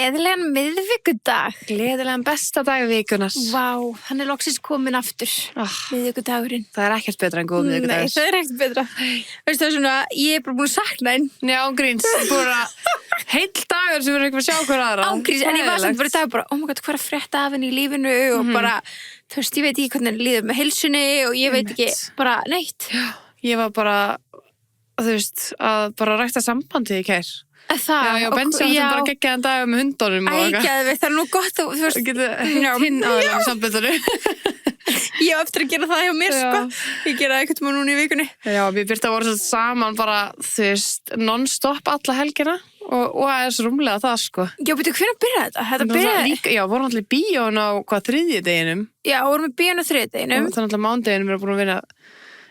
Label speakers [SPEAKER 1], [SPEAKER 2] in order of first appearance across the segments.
[SPEAKER 1] Gleðilegan miðvikudag.
[SPEAKER 2] Gleðilegan besta dag vikunar.
[SPEAKER 1] Vá, hann loksins komin aftur. Miðvikudagurinn.
[SPEAKER 2] Það ekkert betra en góð miðvikudagur.
[SPEAKER 1] Nei, það ekkert betra. Veistu það svona, ég bara búin að sakna einn.
[SPEAKER 2] Já, ángríns. Bara heill dagur sem við erum ekki að sjá hver aðra.
[SPEAKER 1] Ángríns, en ég var samt bara í dag bara, oh my god, hvað er að frétta af henni í lífinu og bara, þú veist, ég veit ekki hvernig henni líður með heilsunni og ég veit ekki bara neitt.
[SPEAKER 2] Ég var bara, þú veist, að bara rækta sambandið í kær.
[SPEAKER 1] Það,
[SPEAKER 2] já, Bensi áttum bara geggjaðan dag með hundunum og eitthvað.
[SPEAKER 1] Ægjaði, það er nú gott þú veist.
[SPEAKER 2] Það getur hinn aðeins í sambandinu.
[SPEAKER 1] Ég á eftir að gera það hjá mér, sko. Ég gera það eitthvað núna í vikunni.
[SPEAKER 2] Já, við Birta vorum svo saman bara, þú veist, non-stop alla helgina og aðeins rúmlega það, sko.
[SPEAKER 1] Já, betur, hvernig byrjaði þetta? Þetta byrjaði...
[SPEAKER 2] Já, vorum allir í bíón á þriðjudeginum.
[SPEAKER 1] Já, vorum í bíón á þriðjudeginum.
[SPEAKER 2] Þannig að mánudeginum við erum búin að vinna.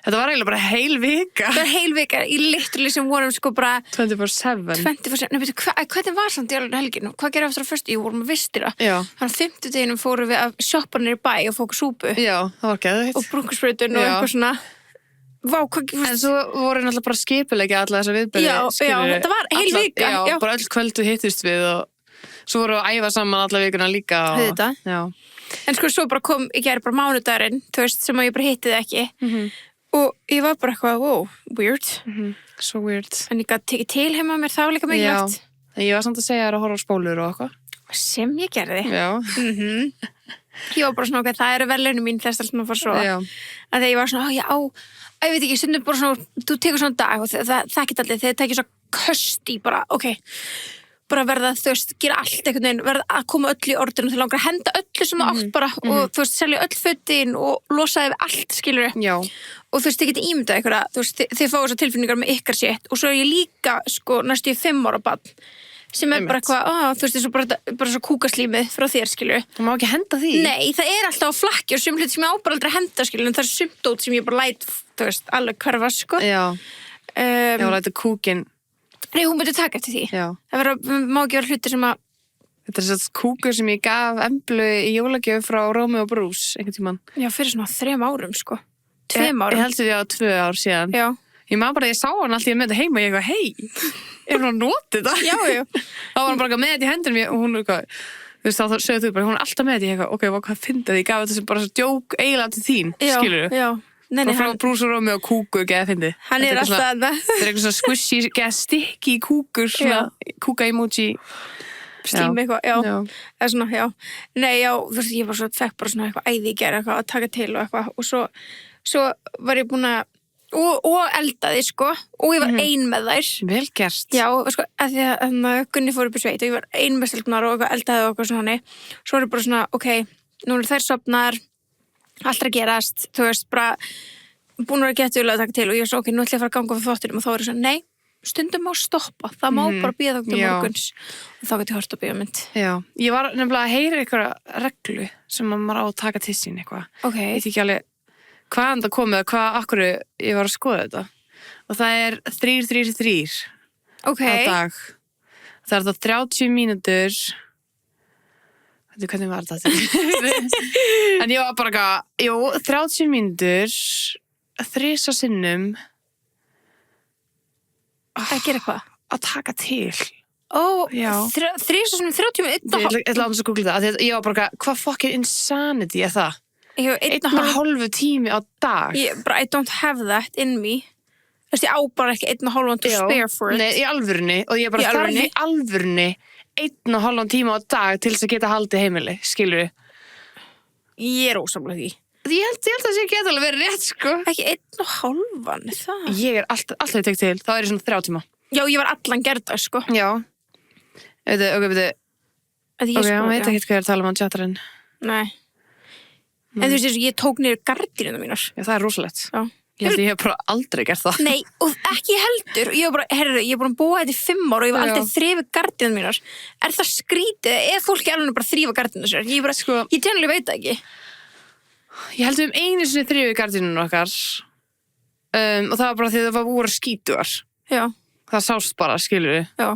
[SPEAKER 2] Þetta var eiginlega bara heil vika.
[SPEAKER 1] Það var heil vika, í literally sem vorum sko bara
[SPEAKER 2] 24/7.
[SPEAKER 1] 24/7, nei betur, hvernig var samt í alveg helginu? Hvað gerði aftur á föstu? Jú, vorum að vistira.
[SPEAKER 2] Já.
[SPEAKER 1] Þannig að 50 fórum við að shoppa niður í bæ og fóka súpu.
[SPEAKER 2] Já, það var geðveikt.
[SPEAKER 1] Og brúnkusprautun og eitthvað svona. Vá, hvað...
[SPEAKER 2] En svo voru náttúrulega bara skipulegja alla þessa viðbyrði.
[SPEAKER 1] Já, þetta var heil vika.
[SPEAKER 2] Já, bara öll kvöldu hittust við og svo voru að æfa saman alla vikuna líka.
[SPEAKER 1] Þetta.
[SPEAKER 2] Já.
[SPEAKER 1] En sko, svo bara kom, ég gerði bara mánudagurinn, þú veist, sem að ég bara hitti það ekki. Og ég var bara eitthvað, wow, weird.
[SPEAKER 2] So weird.
[SPEAKER 1] En ég gæti tekið til heima mér þá líka mikilvægt.
[SPEAKER 2] Já, en ég var samt að segja þér að horfa á spólur og eitthvað.
[SPEAKER 1] Sem ég gerði.
[SPEAKER 2] Já.
[SPEAKER 1] Ég var bara svona, ok, það eru verðlaunum mín þess að fara svo.
[SPEAKER 2] Já.
[SPEAKER 1] Að þegar ég var svona, ég veit ekki, stundum bara svona, þú tekur svona dag og það ekki allir, þegar tekið svo köst í bara, ok, bara verða, þú veist, gera allt einhvern veginn, verða að koma öll í orðinu, þú langar að henda öllu sem átt bara og þú veist, selja öll fötin og losaði við allt, skilur.
[SPEAKER 2] Já.
[SPEAKER 1] Og þú veist, þið getið ímyndað ykkur að, þú veist, þið fáið þessar tilfinningar með ykkar sétt og svo er ég líka, sko, næstu í 5 ára barn sem er bara eitthvað, þú veist, þessu bara svo kúkaslímið frá þér, skilur.
[SPEAKER 2] Það má ekki henda því.
[SPEAKER 1] Nei, það er alltaf á flakki og sum hlut sem ég á bara aldrei að henda, skilur, en það er sumdót sem ég bara læt, þú veist, alveg hverfa, sko.
[SPEAKER 2] Já. Já, læta kúkin.
[SPEAKER 1] Nei, hún myndi taka eftir því.
[SPEAKER 2] Já.
[SPEAKER 1] Það má ekki vera hlutir sem að...
[SPEAKER 2] Þetta er þess kúkur sem ég gaf Emblu í jólagjöf frá Rómi og Brús, einhvern tímann.
[SPEAKER 1] Já, fyrir svona 3 árum, sko. 2 árum.
[SPEAKER 2] Ég held því á 2 ár síðan.
[SPEAKER 1] Já.
[SPEAKER 2] Ég maður bara, ég sá hann alltaf með þetta heima og ég eitthvað, hei, er hún að nota þetta?
[SPEAKER 1] Já.
[SPEAKER 2] Þá var hann bara með þetta í hendunum og hún eitthvað, þú veist, þá sögðu þú bara, hún er alltaf með þetta, ég eitthvað, ok, hvað fyndið ég gaf þetta sem bara svo djók eiginlega til þín, skilur þú?
[SPEAKER 1] Já. Nei,
[SPEAKER 2] frá Brús og Rómi og kúkur, geða fyndið.
[SPEAKER 1] Hann er alltaf þetta.
[SPEAKER 2] Þetta er eitthvað svona squishy, geða sticky kúkur, svona kúka-emoji.
[SPEAKER 1] Slím eitthvað, já. Eða svona, já. Nei, já, þú veist, ég var svo, fekk bara svona eitthvað æði í gera eitthvað að taka til og eitthvað og svo var ég búin að og eldaði, sko, og ég var ein með þær.
[SPEAKER 2] Vel gert.
[SPEAKER 1] Já, sko, að því að Gunni fór upp í sveit og ég var ein með stelpunar og eldaði og eitthvað svona. Svo var ég bara svona, ok, nú eru þær sofnar, allt að gerast, þú veist, bara búin að vera getuðulega að taka til og ég var svo, ok, nú ætla ég að fara að ganga fyrir þvottinum og þá er ég svona, nei, stundum má stoppa, það má bara bíða þótt til morguns og þá gæti ég hort á bíómynd. Já,
[SPEAKER 2] ég var nefnilega að heyra eitthvað reglu sem maður á að taka til sín eitthvað.
[SPEAKER 1] Ok.
[SPEAKER 2] Ég veit ekki alveg hvaðan það komið og akkur ég var að skoða þetta og það er 3-3-3 á dag. Það er það 30 mínútur. Hvernig var þetta? En ég var bara eitthvað, 30 mínútur 3 sinnum
[SPEAKER 1] að gera hvað?
[SPEAKER 2] Að taka til.
[SPEAKER 1] 3 sinnum 30 mínútur?
[SPEAKER 2] Ég ætla að googla það. Ég var bara eitthvað, hvað fucking insanity er það? 1,5 tími á dag.
[SPEAKER 1] I don't have that in me. Þú veist, ég á bara ekki 1,5 to spare for it.
[SPEAKER 2] Nei, í alvörunni. Og ég bara þarf í alvörunni 1,5 tíma á dag til þess að geta haldið heimili, skilur við?
[SPEAKER 1] Ég er ósamlega því.
[SPEAKER 2] Ég held að það sé ekki alveg verið rétt, sko.
[SPEAKER 1] Ekki 1,5, það.
[SPEAKER 2] Ég er alltaf ég tek til, þá er ég svona 3 tíma.
[SPEAKER 1] Já, ég var allan gerða, sko.
[SPEAKER 2] Já. Ok, ég veit ekki hvað ég er að tala um á chatterinn.
[SPEAKER 1] Nei. En þú veist, ég tók niður gardínuna mínar.
[SPEAKER 2] Já, það er rosalegt.
[SPEAKER 1] Já.
[SPEAKER 2] Ég hef bara aldrei gert það.
[SPEAKER 1] Nei, og ekki heldur. Ég var bara, ég er búin að búa þetta í 5 ára og ég var aldrei þrifið gardínuna mínar. Er það skrítið? Er fólki alveg bara þrífa gardínuna sér? Ég bara, ég generally veit það ekki.
[SPEAKER 2] Ég held um einu sinni þrifið gardínuna okkar. Og það var bara því það var voru skítugar.
[SPEAKER 1] Já. Það
[SPEAKER 2] sást bara, skilur við.
[SPEAKER 1] Já.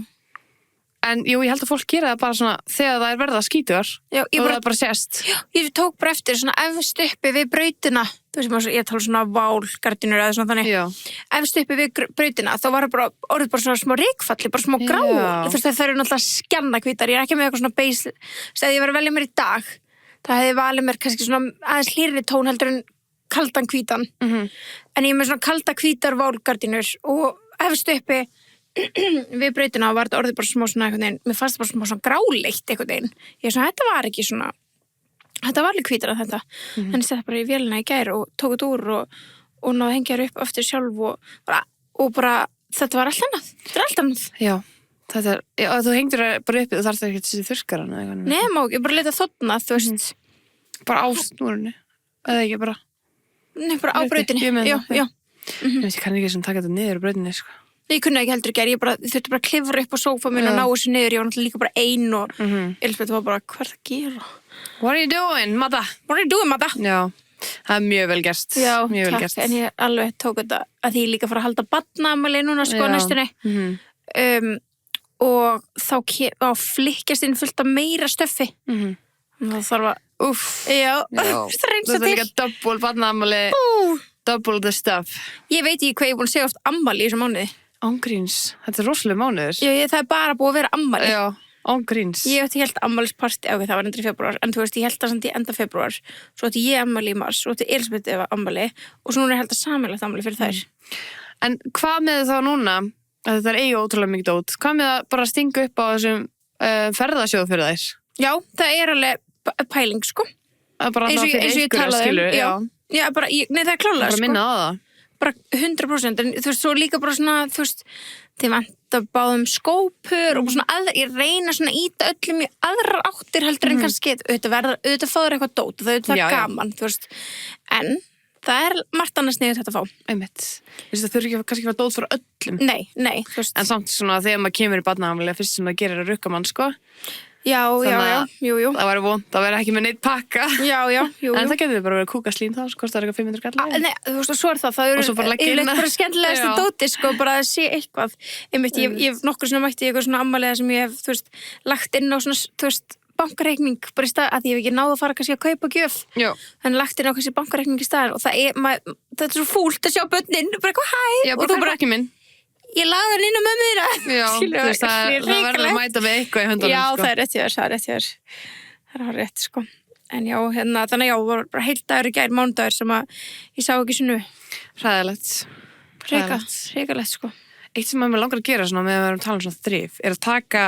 [SPEAKER 2] En jú, ég held að fólk gera það bara svona þegar það er verða skítugar. Já, og það bara sést.
[SPEAKER 1] Já, ég tók bara eftir svona efst uppi við brautina, þú veist, ég tala svona válgardínur eða svona þannig.
[SPEAKER 2] Já.
[SPEAKER 1] Efst uppi við brautina, þá var það bara orðið bara svona rykfalli, bara smá grá.
[SPEAKER 2] Já.
[SPEAKER 1] Þú veist, það eru náttúrulega skjannahvítar, ég er ekki með eitthvað svona beis, ef ég var að velja mér í dag, það hefði valið mér kannski svona aðeins hlýrri tón heldur en kaldan hvítan. En ég er með svona kalda hvítar válgardínur og efst uppi við brautina var þetta orðið bara smá svona einhvern veginn, mér fannst það bara smá svona gráleitt einhvern veginn. Ég er svona, þetta var ekki svona, þetta var alveg hvítar að þetta. Þannig að þetta bara í vélina í gær og tók þetta úr og náðu að hengja þér upp aftur sjálf og bara þetta var allt annað. Þetta er allt annað.
[SPEAKER 2] Já, þetta er, já, þú hengdur bara uppi og þarf það ekki að setja þurrkaran eða eitthvað.
[SPEAKER 1] Nei, má ekki, bara leta þotna, þú veist.
[SPEAKER 2] Bara á snúrunni, eða ekki bara.
[SPEAKER 1] Nei, bara á brautinni.
[SPEAKER 2] Ég meina
[SPEAKER 1] Já,
[SPEAKER 2] það.
[SPEAKER 1] já.
[SPEAKER 2] Ég kann ekki sem taka þetta niður á brautinni, sko.
[SPEAKER 1] Nei, ég kunni ekki heldur í gær, ég þurfti bara að klifra upp á sófa minn og ná þessu niður, ég var náttúrulega líka bara ein og Elisabeth var bara, hvað er það að gera?
[SPEAKER 2] What are you doing, Mata?
[SPEAKER 1] What are you doing, Mata?
[SPEAKER 2] Já, það er mjög vel gert.
[SPEAKER 1] Já,
[SPEAKER 2] mjög vel
[SPEAKER 1] takk,
[SPEAKER 2] gert.
[SPEAKER 1] en ég alveg tók þetta að því ég líka fara að halda barnaafmæli núna, sko,
[SPEAKER 2] Já.
[SPEAKER 1] næstunni. Og þá flikkjast inn fullt af meira stöffi. Það þarf að, já,
[SPEAKER 2] Það
[SPEAKER 1] reynsa
[SPEAKER 2] er
[SPEAKER 1] til.
[SPEAKER 2] líka double barnaafmæli, double the stuff.
[SPEAKER 1] Ég veit ekki hvað ég er búin að segja oft ammæli í þessum mánuði.
[SPEAKER 2] Ángríns, þetta er rosalega mánuður.
[SPEAKER 1] Já, það er bara búið að vera ammæli.
[SPEAKER 2] Já, ángríns.
[SPEAKER 1] Ég ætti helt ammælisparti, það var endur í febrúar, en þú veist, ég held það samt í enda febrúar, svo ætti ég ammæli í mars, svo ætti Elisabeth ammæli og svo núna er held að sameiginlegt ammæli fyrir þær.
[SPEAKER 2] En hvað með þá núna, að þetta er eiga ótrúlega mikið dót, hvað með að bara stinga upp á þessum ferðasjóð fyrir þær?
[SPEAKER 1] Já, það er alveg pæling, sko.
[SPEAKER 2] Bara
[SPEAKER 1] Eins og ég talaði Já, bara, nei, það er klálega,
[SPEAKER 2] bara
[SPEAKER 1] sko.
[SPEAKER 2] minna á það.
[SPEAKER 1] Bara 100%, en þú veist, svo líka bara svona, þú veist, þið vantar báðum skópur og svona ég reyna svona að íta öllum í aðrar áttir heldur en kannski, auðvitað fáður eitthvað dót og það er gaman, þú veist, en það er margt annars niður þetta að fá.
[SPEAKER 2] Einmitt. Það þurfi ekki kannski að vera dót fyrir öllum.
[SPEAKER 1] Nei, þú veist.
[SPEAKER 2] En samt svona þegar maður kemur í barnaafmæli, fyrst sem það gerir að rukka mann, sko.
[SPEAKER 1] Já, jú.
[SPEAKER 2] Það væri vont að vera ekki með neitt pakka.
[SPEAKER 1] Já, jú.
[SPEAKER 2] En það getur bara verið kúkaslín þá, svo kostar eitthvað 500 kallar.
[SPEAKER 1] Nei, þú veist, og svo er það eru yfirleitt bara skemmtilegasti dóti, sko, bara að sé eitthvað. Einmitt, ég nokkur svona mætti eitthvað svona ammæliða sem ég hef, þú veist, lagt inn á svona, þú veist, bankareikning bara í stað, að ég hef ekki náð að fara kannski að kaupa gjöf.
[SPEAKER 2] Já.
[SPEAKER 1] Þannig lagt inn á kannski bankareikning í staðinn og þetta er svo fúlt að sjá börnin, bara eitthvað hæ.
[SPEAKER 2] Já, bara hvað er ekki minn?
[SPEAKER 1] Ég lagði hann inn á mömmu þína.
[SPEAKER 2] Já, þú veist, það verður að mæta með eitthvað í höndunum,
[SPEAKER 1] Já,
[SPEAKER 2] sko.
[SPEAKER 1] það er rétt hjá þér. Það er rétt, sko. En já, þannig já, var bara heilt dagur í gær, mánudagur sem að ég sá ekki sinu.
[SPEAKER 2] Hræðilegt.
[SPEAKER 1] Hrikalegt, sko.
[SPEAKER 2] Eitt sem maður langar að gera svona með að vera að tala um svona þrif er að taka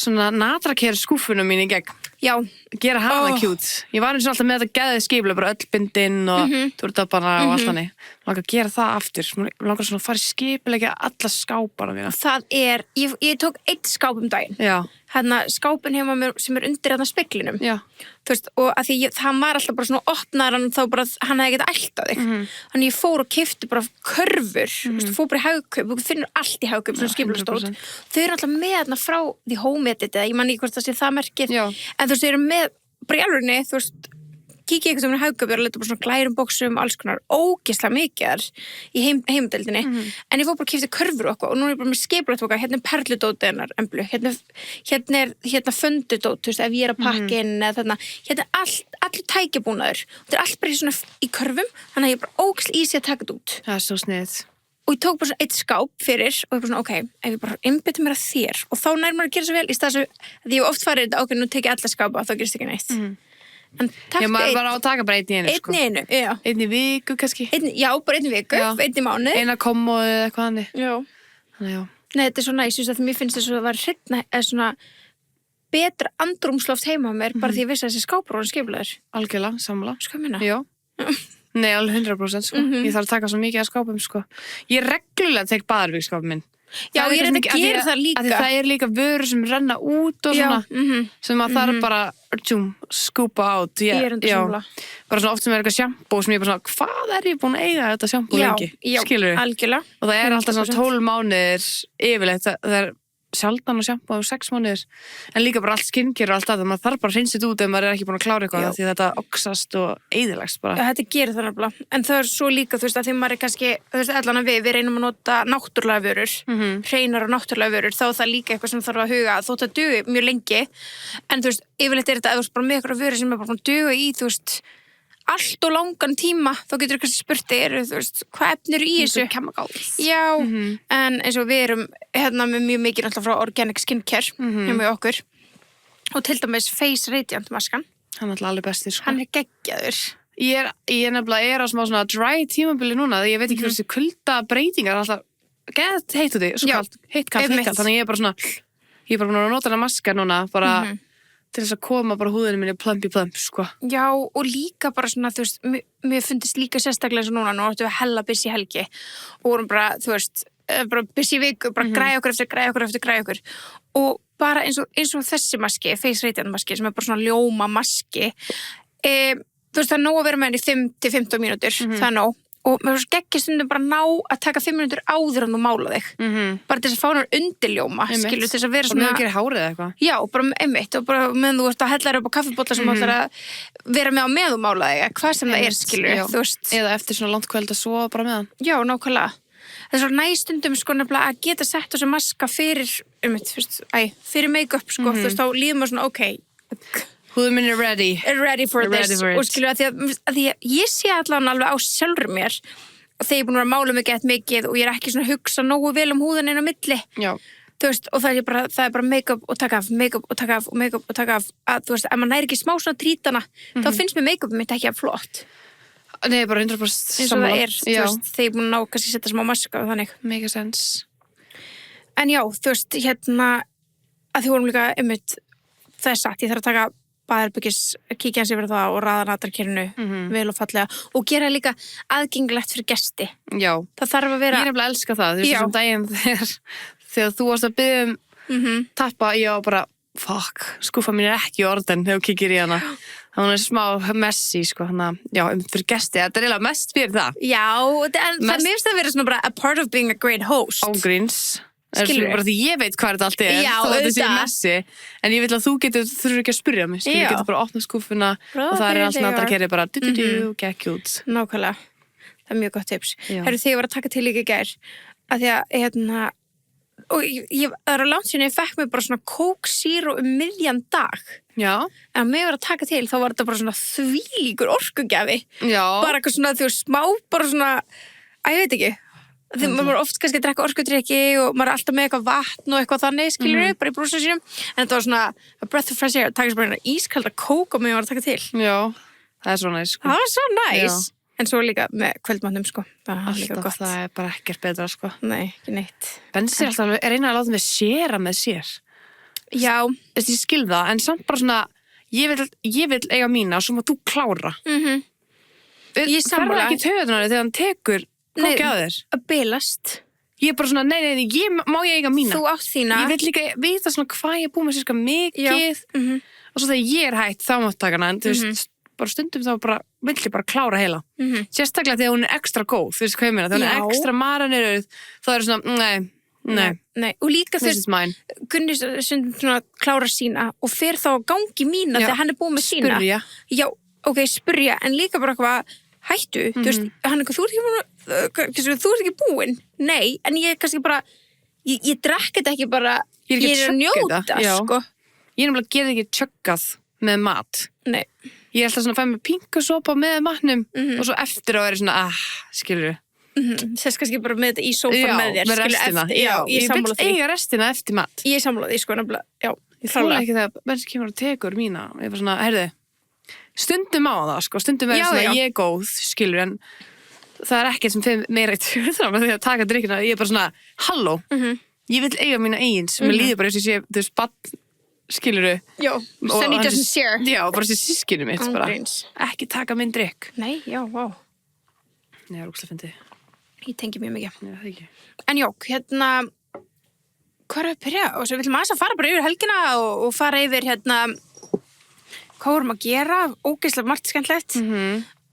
[SPEAKER 2] svona natrakera skúfunum mín í gegn.
[SPEAKER 1] Já.
[SPEAKER 2] Gera hana kjút. Ég var eins og alltaf með þetta geðið skipla, bara öll bindinn og túrtabana og allt þannig. Langar að gera það aftur. Langar svona að fara í skipulegja alla skápana mína.
[SPEAKER 1] Það er, ég tók eitt skáp daginn.
[SPEAKER 2] Já.
[SPEAKER 1] Skápin heima mér sem er undir speglinum.
[SPEAKER 2] Já.
[SPEAKER 1] Þú veist, og að því hann var alltaf bara svona opnar hann þá bara, hann hefði getað elt á þig. Þannig ég fór og keypti bara körfur, þú veist, fór bara í Hagkaup, þú finnur allt í Hagkaup, svona skiplastótt. Þau eru alltaf með þarna frá því Home Edit, eða ég man ekki hvort það sé það merkið.
[SPEAKER 2] Já.
[SPEAKER 1] En þú veist, þau eru með, bara í alvörinni, þú veist, kíkja eitthvað sem er Hagkaup, og leta bara svona glærum boxum, alls konar, ógeðslega mikið í heimadeildinni. En ég fór bara að keypti körfur og eitthvað, og nú er ég bara með skipulatóka, hérna er perludótið hennar, Emblu, hérna er föndudót, þú veist, ef ég er að pakka inn, eða þarna, hérna er allir tækjabúnaður, þetta er allt bara svona í körfum, þannig að ég er bara ógeðslega easy að taka þetta út.
[SPEAKER 2] Það er svo sniðið.
[SPEAKER 1] Og ég tók bara svona eitt skáp fyrir, og ég bara svona, ok, ef ég bara einbeiti mér að þér, og þá nær maður að gera svo vel, í stað þess að ég oft farið þetta, ok, nú tek ég alla skápa, þá gerist ekki neitt. En
[SPEAKER 2] Já, maður bara á að taka bara einn í einu, sko.
[SPEAKER 1] Einn í einu, já.
[SPEAKER 2] Einn í viku, kannski.
[SPEAKER 1] Já, bara einn í viku, einn í mánuði.
[SPEAKER 2] Eina kommóðu eða eitthvað hannig.
[SPEAKER 1] Já.
[SPEAKER 2] Þannig, já.
[SPEAKER 1] Nei, þetta er svo næst, að mér finnst þess að það var hreinna, eða svona betra andrúmsloft heima á mér, bara því ég vissi að þessi skápur voru skipulaður.
[SPEAKER 2] Algjörlega, sammála.
[SPEAKER 1] Sko að minna.
[SPEAKER 2] Já. Nei, alveg 100%, sko. Ég þarf að taka svo mikið af skápum, sko. Ég reglulega tek baðarvíkskápum minn.
[SPEAKER 1] Já, ég reyndi að gera það líka.
[SPEAKER 2] Því það er líka vörur sem renna út og svona, sem maður þarf bara skúpa át.
[SPEAKER 1] Ég er undir sammála.
[SPEAKER 2] Bara svona oft sem er eitthvað sjampó sem ég bara svona, hvað er ég búin að eiga þetta sjampó lengi?
[SPEAKER 1] Já, algjörlega.
[SPEAKER 2] Og það er alltaf svona 12 mánuðir yfirleitt, það er sjaldan að sjampa á 6 mánuðir, en líka bara allt skincare og allt það, maður þarf bara að hreinsa þetta út ef maður er ekki búin að klára eitthvað, því þetta oxast og eyðilegst bara.
[SPEAKER 1] Já, þetta gerir það nefnilega, en það er svo líka, þú veist, að því maður er kannski, þú veist, allan að við reynum að nota náttúrulega vörur, hreinar og náttúrulega vörur, þá er það líka eitthvað sem þarf að huga, þótt að dugi mjög lengi, en þú veist, yfirleitt er þetta, þú veist, bara með eitthvað vörur sem er bara duga í, þú veist, allt og langan tíma, þá getur þú kannski spurt þú veist, hvað efni eru í þessu?
[SPEAKER 2] Chemicals.
[SPEAKER 1] Já, en eins og við erum með mjög mikið náttúrulega frá Organic Skincare hjá með okkur og til dæmis Face Radiant maskan.
[SPEAKER 2] Hann er alltaf alveg bestir, sko.
[SPEAKER 1] Hann er geggjaður.
[SPEAKER 2] Ég nefnilega á smá svona dry tímabili núna, því ég veit ekki hversu kulda breytingar alltaf get heitt út í, svo kalt, heitt kalt, þannig ég er bara svona, ég er bara búin að nota hana maska núna, bara til þess að koma bara húðinu minni plump, sko. Já,
[SPEAKER 1] og líka bara svona, þú veist, mér fundist líka sérstaklega eins og núna, nú áttum við hella busy helgi og vorum bara, þú veist, bara busy viku, bara græja okkur og bara eins og þessi maski, Face Radiant maski, sem er bara svona ljóma maski, þú veist, það er nóg að vera með henni 5 til 15 mínútur, það er nóg. Og mér finnst geggjast stundum bara ná að taka 5 mínútur áður en þú mála þig. Bara til þess að fá hennar undirljóma, skilur, til þess að vera svona...
[SPEAKER 2] Og með að gera hárið eða eitthvað?
[SPEAKER 1] Já, bara einmitt, og bara meðan þú ert að hella þér upp á kaffibolla sem þú ætlar að vera með á með þú mála þig, hvað sem það er, skilur, þú veist.
[SPEAKER 2] Eða eftir svona langt kvöld að sofa bara með hann.
[SPEAKER 1] Já, nákvæmlega. Það er svona stundum sko nefnilega að geta sett þessu maska fyrir, fyrir make-up, sko, þú veist, þá líður maður svona, ok,
[SPEAKER 2] húðum minn er ready
[SPEAKER 1] for this. Og skilur að því að ég sé allan alveg á sjálfur mér þegar ég er búin að vera að mála mig gett mikið og ég er ekki svona að hugsa nógu vel um húðan inn á milli.
[SPEAKER 2] Já.
[SPEAKER 1] Þú veist, og það er bara make-up og taka af, make-up og taka af og make-up og taka af að þú veist, ef maður næri ekki smá svona trítana þá finnst mér make-upum mitt ekki að flott.
[SPEAKER 2] Nei, bara 100%
[SPEAKER 1] eins og það er, þú veist, þegar ég er búin að ná kannski setja smá maska og þannig.
[SPEAKER 2] Make sense.
[SPEAKER 1] En já, þú veist, að því vorum líka það er satt, ég þarf að taka baðherbergis, kíkja hans yfir það og raða natarkerinu vel og fallega og gera líka aðgengilegt fyrir gesti.
[SPEAKER 2] Já.
[SPEAKER 1] Það þarf að vera...
[SPEAKER 2] Ég nefnilega elska það, þú veist þessum daginn þegar þú varst að biðja tappa, ég var bara, fuck, skúfa mín er ekki í orden þegar þú kíkir í hana. Það er smá messy, sko, já, fyrir gesti, þetta er eiginlega mest fyrir það.
[SPEAKER 1] Já, en það finnst að vera svona bara a part of being a great host.
[SPEAKER 2] Ágríns.
[SPEAKER 1] Skilur
[SPEAKER 2] bara því ég veit hvað þetta allt er
[SPEAKER 1] já,
[SPEAKER 2] þá þetta sé messi en ég vil að þú þurfur ekki að spyrja mig skilur, getur bara að opna skúffuna og það er alls natarkerri bara get cute.
[SPEAKER 1] Nákvæmlega, það er mjög gott tips. Þegar ég var að taka til líka í gær að því að og það er á langt sinni ég fekk mig bara svona Coke Zero miðjan dag.
[SPEAKER 2] Já.
[SPEAKER 1] En að mig var að taka til þá var þetta bara svona þvílíkur orkugjafi.
[SPEAKER 2] Já.
[SPEAKER 1] Bara eitthvað svona þú smá bara svona ég veit ekki. Þegar maður oft kannski að drekka orkudrykki og maður er alltaf með eitthvað vatn og eitthvað þannig, skilur bara í brúsinu sínum. En þetta var svona a breath of fresh air, takast bara ískalda kók og mig var að taka til.
[SPEAKER 2] Já, það er svo næs, sko.
[SPEAKER 1] Það var svo næs. En svo líka með kvöldmatnum, sko.
[SPEAKER 2] Alltaf, það er bara ekkert betra, sko.
[SPEAKER 1] Nei, ekki neitt.
[SPEAKER 2] Bensi er alltaf reyna að láta mig séra með sér.
[SPEAKER 1] Já.
[SPEAKER 2] Ég skil það, en samt bara svona, ég vil eiga mína og svo má þú klára.
[SPEAKER 1] Ég sammála.
[SPEAKER 2] Það er ekki töðunar þegar hann tekur kókið á þér.
[SPEAKER 1] Að bilast.
[SPEAKER 2] Ég er bara svona, nei, má ég eiga mína.
[SPEAKER 1] Þú átt þína.
[SPEAKER 2] Ég vil líka vita svona hvað ég er búið með sérska mikið. Og svo þegar ég er hætt þá mátt taka hana, en þú veist, bara stundum þá vill ég bara klára heila. Sérstaklega þegar hún er ekstra góð, þú veist hvað ég meina. Þegar hún er ekstra maraniröð, þá er svona, nei. Og líka
[SPEAKER 1] Gunni stundum svona klára sína og fer þá að gangi mína þegar hann er búið með sína.
[SPEAKER 2] Spyrja.
[SPEAKER 1] Já, ok, spyrja, en líka bara eitthvað hættu, þú veist, hann þú ert ekki búinn, nei, en ég kannski bara, ég drekk þetta ekki bara, ég er að njóta, sko.
[SPEAKER 2] Ég er nefnilega get ekki tjöggað með mat.
[SPEAKER 1] Nei.
[SPEAKER 2] Ég er alltaf svona að fæ með pinkusopa með matnum og svo eftir á er svona, skilur
[SPEAKER 1] Sess kannski bara með þetta í sófan með þér,
[SPEAKER 2] með restina. Ég vil eiga restina eftir mat.
[SPEAKER 1] Ég sammála því, sko, nefnilega, já.
[SPEAKER 2] Ég þóla ekki þegar bensi kemur og tekur mína og ég er bara svona, heyrðu, stundum á það, sko, stundum verður svona ég er góð, skilur, en það er ekkert sem þeim meira í tjóðan með því að taka drikkina, ég er bara svona, halló, ég vil eiga mína eigin sem líður bara eins og ég sé, þú veist, bann, skiluru.
[SPEAKER 1] Já, sem he doesn't share.
[SPEAKER 2] Já, bara þessi sískinu mitt, bara, ekki taka minn drikk.
[SPEAKER 1] Nei, já, vá.
[SPEAKER 2] Nei, það er ógeðslega fyndið.
[SPEAKER 1] Ég tengi mjög mikið.
[SPEAKER 2] Já, það ekki.
[SPEAKER 1] En já, hvað er að byrja? Og svo viljum aðeins að fara bara yfir helgina og fara yfir, hvað vorum að gera, ógeðslega margt skemmtilegt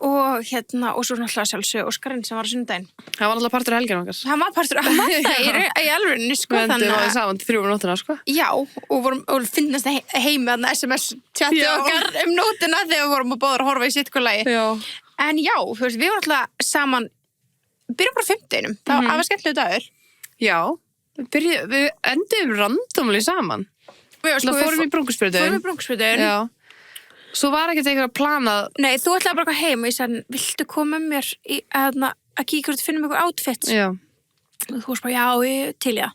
[SPEAKER 1] og svo náttúrulega sjálfsög Óskarinn sem var á sunnudaginn.
[SPEAKER 2] Það var alltaf partur af helgina okkar.
[SPEAKER 1] Hann var partur af það í alvörunni, sko.
[SPEAKER 2] Við endum á því saman til 3 nóttina, sko.
[SPEAKER 1] Já, og finnast heim með SMS-tjatti okkar nótina þegar við vorum að báður að horfa í sitt hvað lagi.
[SPEAKER 2] Já.
[SPEAKER 1] En já, þú veist, við vorum alltaf saman, byrjum bara 5. Það var skemmtilegu dagur.
[SPEAKER 2] Já, við endum randomli saman.
[SPEAKER 1] Já, sko,
[SPEAKER 2] fórum í brúnkuspyrðun.
[SPEAKER 1] Já.
[SPEAKER 2] Svo var ekkert eitthvað planað.
[SPEAKER 1] Nei, þú ætlaði bara heim og ég sagði, viltu koma með mér að kíkja hvort finnum ykkur outfits?
[SPEAKER 2] Já.
[SPEAKER 1] Og þú varst bara, já, ég til ég.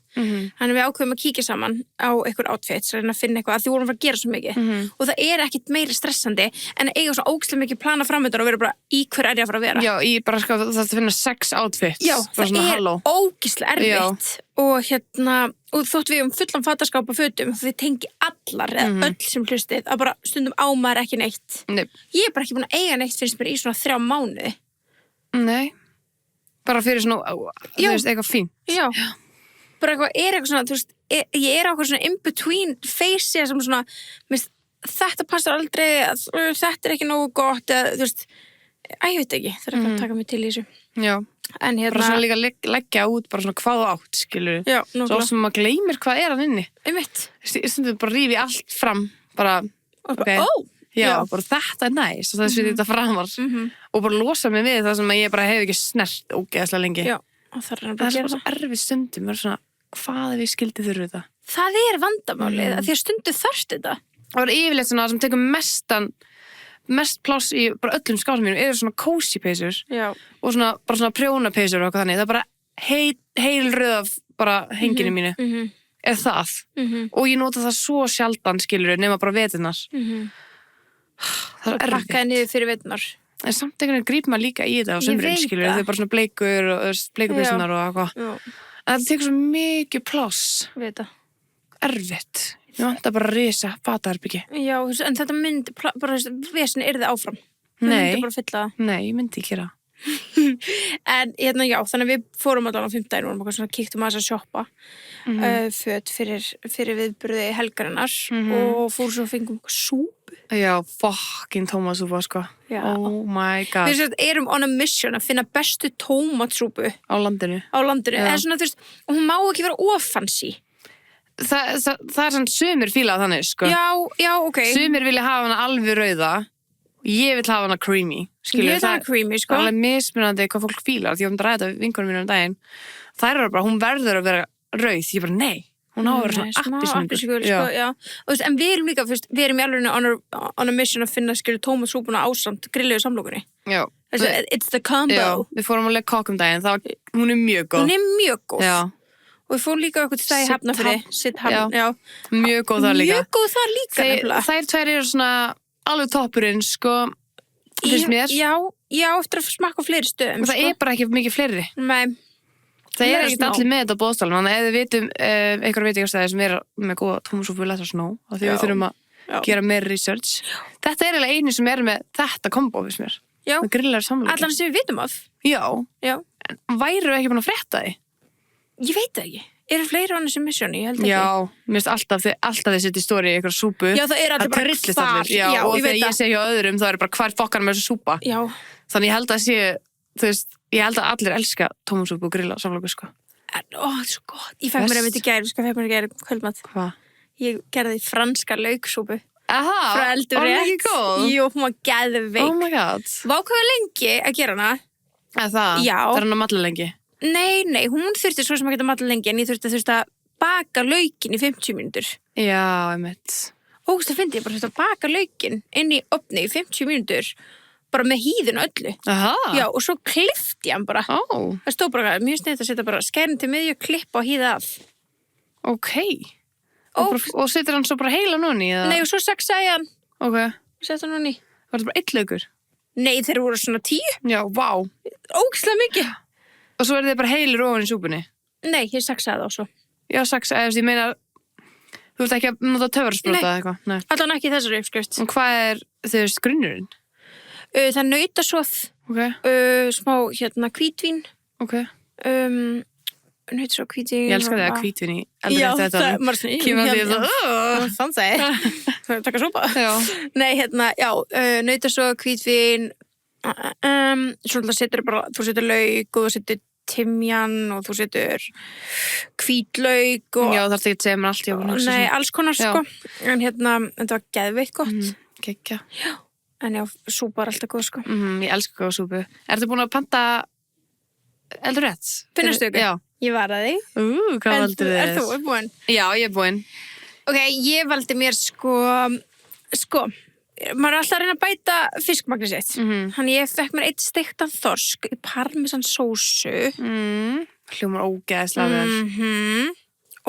[SPEAKER 1] Þannig við ákveðum að kíkja saman á ykkur outfits, reyna að finna eitthvað, að því vorum að fara að gera svo mikið. Og það er ekkit meiri stressandi en að eiga svo ógeðslega mikið plana framöndan og vera bara í hver er ég að fara að vera.
[SPEAKER 2] Já, ég bara sko það að finna 6 outfits.
[SPEAKER 1] Já, það er ógeðslega erfitt. Og þótt við fullan fataskáp af fötum, þið tengi allar eða öll sem hlustið, að bara stundum á maður ekki neitt.
[SPEAKER 2] Nei.
[SPEAKER 1] Ég er bara ekki búin að eiga neitt finnst mér í svona 3 mánuði.
[SPEAKER 2] Nei. Bara fyrir svona, þú veist, eitthvað fínt.
[SPEAKER 1] Já. Bara eitthvað svona, þú veist, ég er á eitthvað svona in-between face sem svona, minnst, þetta passar aldrei, þetta er ekki nógu gott, eða, þú veist, ég veit ekki, það er eitthvað að taka mig til í þessu.
[SPEAKER 2] Já.
[SPEAKER 1] En
[SPEAKER 2] bara svona líka leggja út, bara svona hvað átt, skilur.
[SPEAKER 1] Já,
[SPEAKER 2] svo sem maður gleymir hvað er hann inni.
[SPEAKER 1] Einmitt.
[SPEAKER 2] Stundum bara rífi allt fram, bara,
[SPEAKER 1] okay.
[SPEAKER 2] Já, bara þetta er næs og það er þetta framar og bara losa mig við það sem ég bara hef ekki snert ógeðslega lengi.
[SPEAKER 1] Já, og það er
[SPEAKER 2] bara svo erfið stundum, maður svona, hvað við skildi þurfu þetta?
[SPEAKER 1] Það er vandamálið, því að stundum þarft þetta.
[SPEAKER 2] Það var yfirleitt svona sem tekur mest pláss í bara öllum skásum mínum, eru svona cozy peysur og svona, bara svona prjóna peysur og eitthvað þannig, það er bara heil röð af bara henginu mínu, eða það, og ég nota það svo sjaldan, skilur, nema bara veturnar. Það er erfitt.
[SPEAKER 1] Pakkaði niður fyrir veturnar.
[SPEAKER 2] En samt einhvern veginn gríp maður líka í þetta á sumrin, skilur, þau er bara svona bleikur og bleikupeysunar og eitthvað. En það tekur svo mikið pláss.
[SPEAKER 1] Veit það.
[SPEAKER 2] Erfitt. Ég vantar bara að risa fataherbyggi.
[SPEAKER 1] Já, en þetta myndi, bara vesinni yrði áfram.
[SPEAKER 2] Nei.
[SPEAKER 1] Myndi bara fylla það.
[SPEAKER 2] Nei, ég myndi ekki gera.
[SPEAKER 1] En já, þannig að við fórum allan á 5. daginn og svona kíktum að shoppa föt fyrir viðburði helgarinnar og fórum svo og fengum súpu.
[SPEAKER 2] Já, fucking tómatsúpa, sko.
[SPEAKER 1] Já.
[SPEAKER 2] Oh my god.
[SPEAKER 1] Við erum on a mission að finna bestu tómatsúpu
[SPEAKER 2] á landinu.
[SPEAKER 1] Eða svona, þú veist, og hún má ekki vera ofansi.
[SPEAKER 2] Það er svona sumir fílað þannig, sko.
[SPEAKER 1] Já, ok.
[SPEAKER 2] Sumir vilja hafa hana alveg rauða. Ég vil hafa hana creamy, skilur.
[SPEAKER 1] Ég vil hafa creamy, sko.
[SPEAKER 2] Það er alveg mismunandi hvað fólk fílar, því ég var að ræða vinkonum mínum daginn. Það er bara, hún verður að vera rauð. Ég bara, nei, hún á að vera svona appisínugul,
[SPEAKER 1] sko, já. Og en við erum líka, við erum í alveg on a mission að finna, skilur, tómatsúpuna ásamt grilluðu samlokunni.
[SPEAKER 2] Já.
[SPEAKER 1] It's the combo.
[SPEAKER 2] Já, við fórum að leika kokkum daginn, hún er mjög góð.
[SPEAKER 1] Hún er mjög góð.
[SPEAKER 2] Já.
[SPEAKER 1] Og við fórum líka okkur til það í Hafnarfirði.
[SPEAKER 2] Já. Mjög góð það líka.
[SPEAKER 1] Mjög góð það líka, nefnilega.
[SPEAKER 2] Þær tvær eru svona alveg toppurinn, sko, finnst mér.
[SPEAKER 1] Já, eftir að smakka fleiri stöðum.
[SPEAKER 2] Og það er bara ekki mikið fleiri.
[SPEAKER 1] Nei.
[SPEAKER 2] Það er ekkert allir með þetta á boðstælum, þannig að ef við vitum einhverja veitingastæði sem er með góða tómatsúpu, let us know, af því við þurfum að gera meira research. Þetta er eiginlega einu sem er með þetta kombo, finnst mér.
[SPEAKER 1] Já.
[SPEAKER 2] Með grillar samlokur.
[SPEAKER 1] Allan sem við vitum af.
[SPEAKER 2] Já. En væru ekki búin að frétta því?
[SPEAKER 1] Ég veit það ekki. Eru fleiri á þessu missioni? Ég held ekki.
[SPEAKER 2] Já, mér finnst alltaf þið setja í stóri í einhverja súpu.
[SPEAKER 1] Já, það er allir bara hvar.
[SPEAKER 2] Já, og þegar ég segi á öðrum, þá er bara hvar fokkar með þessu súpa.
[SPEAKER 1] Já.
[SPEAKER 2] Þannig ég held að þú veist, ég held að allir elska tómatsúpu og grilla samlokur, sko.
[SPEAKER 1] Það er svo gott. Ég fekk mér einmitt í gær, fekk mér í gær kvöldmat.
[SPEAKER 2] Hvað?
[SPEAKER 1] Ég gerði franska lauksúpu.
[SPEAKER 2] Aha,
[SPEAKER 1] frá Eldur rétt.
[SPEAKER 2] Ekki góð?
[SPEAKER 1] Jú, hún var geðveik.
[SPEAKER 2] Oh my god.
[SPEAKER 1] Vákvæða lengi að gera hana.
[SPEAKER 2] Það?
[SPEAKER 1] Já.
[SPEAKER 2] Það er hann að matla lengi?
[SPEAKER 1] Nei, hún þurfti svo sem að geta matla lengi, en ég þurfti að baka laukin í 50 mínútur.
[SPEAKER 2] Já, einmitt.
[SPEAKER 1] Og það fyndi ég bara að baka laukin inn í opni í 50 mínútur, bara með hýðinu öllu.
[SPEAKER 2] Aha.
[SPEAKER 1] Já, og svo klippti ég hann bara. Það stóð bara mjög sneitt að setja bara skærin til miðju, klippa og hýða af.
[SPEAKER 2] Ok. Og setur hann svo bara heila núni?
[SPEAKER 1] Nei, og svo saksaði hann.
[SPEAKER 2] Ok.
[SPEAKER 1] Sett hann núni.
[SPEAKER 2] Var það bara 1 laukur?
[SPEAKER 1] Nei, þeir voru svona 10.
[SPEAKER 2] Já, vá.
[SPEAKER 1] Ógeðslega mikið.
[SPEAKER 2] Og svo þið bara heilir ofan í súpunni?
[SPEAKER 1] Nei, ég saksaði það også.
[SPEAKER 2] Já, ég meina, þú ert ekki að nota töfrarsprota eða eitthvað? Nei.
[SPEAKER 1] Allan ekki þessari uppskrift.
[SPEAKER 2] Og hvað er, þú veist, grunnurinn?
[SPEAKER 1] Það er nautasóð.
[SPEAKER 2] Ok.
[SPEAKER 1] Smá, hvítvín.
[SPEAKER 2] Ok.
[SPEAKER 1] Nautasóð, hvítvín.
[SPEAKER 2] Ég elska það að hvítvín í eldur eftir þetta.
[SPEAKER 1] Já, maður svona.
[SPEAKER 2] Kemur að því að
[SPEAKER 1] fann það. Það er taka súpa.
[SPEAKER 2] Já.
[SPEAKER 1] Nei, nautasóð, hvítvín. Svona setur bara, þú setur lauk og þú setur timjan og þú setur hvítlauk og...
[SPEAKER 2] Já, það er ekki að segja mér allt, já.
[SPEAKER 1] Nei, alls konar, sko. En þetta var geðveikt gott.
[SPEAKER 2] Gekkja.
[SPEAKER 1] Já. En já, súpa er alltaf góð, sko.
[SPEAKER 2] Ég elska góða súpu. Ertu búin að panta Eldur rétt?
[SPEAKER 1] Finnastu ykkur?
[SPEAKER 2] Já.
[SPEAKER 1] Ég var að þig.
[SPEAKER 2] Hvað valdur þið?
[SPEAKER 1] Er þú búin?
[SPEAKER 2] Já, ég er búin.
[SPEAKER 1] Ok, ég valdi mér sko, maður er alltaf að reyna að bæta fiskmagnið sitt. Þannig ég fekk mér 1 steiktan þorsk í parmesan sósu.
[SPEAKER 2] Hljómar ógeðslega vel.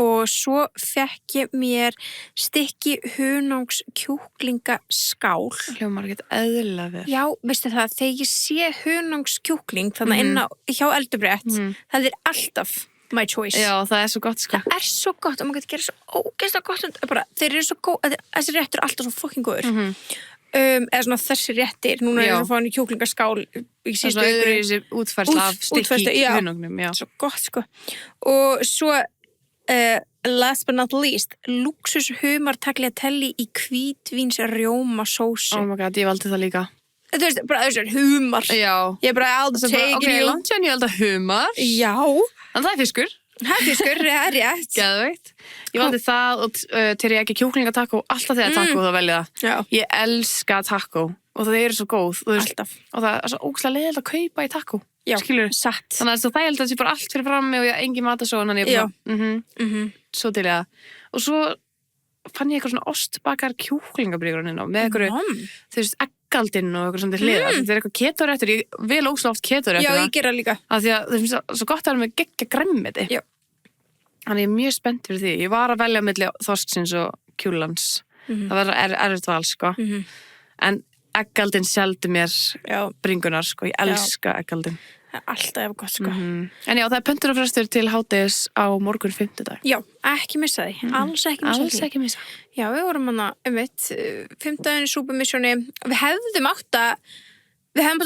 [SPEAKER 1] Og svo fekk ég mér stykki hunangs kjúklingaskál.
[SPEAKER 2] Hljómar ekkert eðlilega vel.
[SPEAKER 1] Já, veistu það, þegar ég sé hunangs kjúkling þannig inn á hjá Eldubrétt, það er alltaf my choice.
[SPEAKER 2] Já, það er svo gott, sko.
[SPEAKER 1] Það er svo gott og maður getur gera svo ógeðslega gott. Bara, þeir eru svo góð, þessi réttur er alltaf svo fucking góður. Eða svona þessi réttir, núna er ég að fá hann í kjúklingaskál í síðustu
[SPEAKER 2] viku. Það er þessi útfærsla af stykki hunangnum, já.
[SPEAKER 1] Svo gott, sko. Og svo last but not least, luxus humar tagliatelle í hvítvíns rjóma sósu.
[SPEAKER 2] Oh my god, ég valdi það líka.
[SPEAKER 1] Þú veist, bara þessi humar.
[SPEAKER 2] Já.
[SPEAKER 1] Ég bara aldrei take
[SPEAKER 2] Ok, langt sér en ég valdi humar.
[SPEAKER 1] Já.
[SPEAKER 2] En það er fiskur.
[SPEAKER 1] Það er fiskur, það er rétt.
[SPEAKER 2] Geðveikt. Ég valdi það og til ég ekki kjúklingatakó, alltaf þegar taco þá velja það.
[SPEAKER 1] Já.
[SPEAKER 2] Ég elska taco og það eru svo góð.
[SPEAKER 1] Alltaf.
[SPEAKER 2] Og það er svo ógeðslega leiðilegt að kaupa í taco.
[SPEAKER 1] Já,
[SPEAKER 2] skilur.
[SPEAKER 1] Satt.
[SPEAKER 2] Þannig að það held að það sé bara allt fyrir frammi og ég engin matasóun, þannig ég bara, svo til ég það. Og svo fann ég eitthvað svona ostbakar kjúklingabríkur inn á, með eitthvað, þú veist, eggaldinn og eitthvað svona til hliðar. Þetta er eitthvað ketoréttur, ég vil óslega oft ketoréttur.
[SPEAKER 1] Já, ég gera líka.
[SPEAKER 2] Af því að það finnst svo gott að vera með geggja gremmiti.
[SPEAKER 1] Já.
[SPEAKER 2] Þannig ég er mjög spennt fyrir því. Ég var að velja milli þorsksins og kjúlans. Það var erfitt val, sko. En eggaldinn seldi mér bringunar, sko. Ég elska eggaldinn.
[SPEAKER 1] Það er alltaf gott, sko.
[SPEAKER 2] En já, það er pöntunarfrestur til hádegis á morgun 5.
[SPEAKER 1] Já, ekki missa því. Alls ekki missa því.
[SPEAKER 2] Alls ekki missa.
[SPEAKER 1] Já, við vorum hana, 5. í súpumissjóni. Við hefðum átt að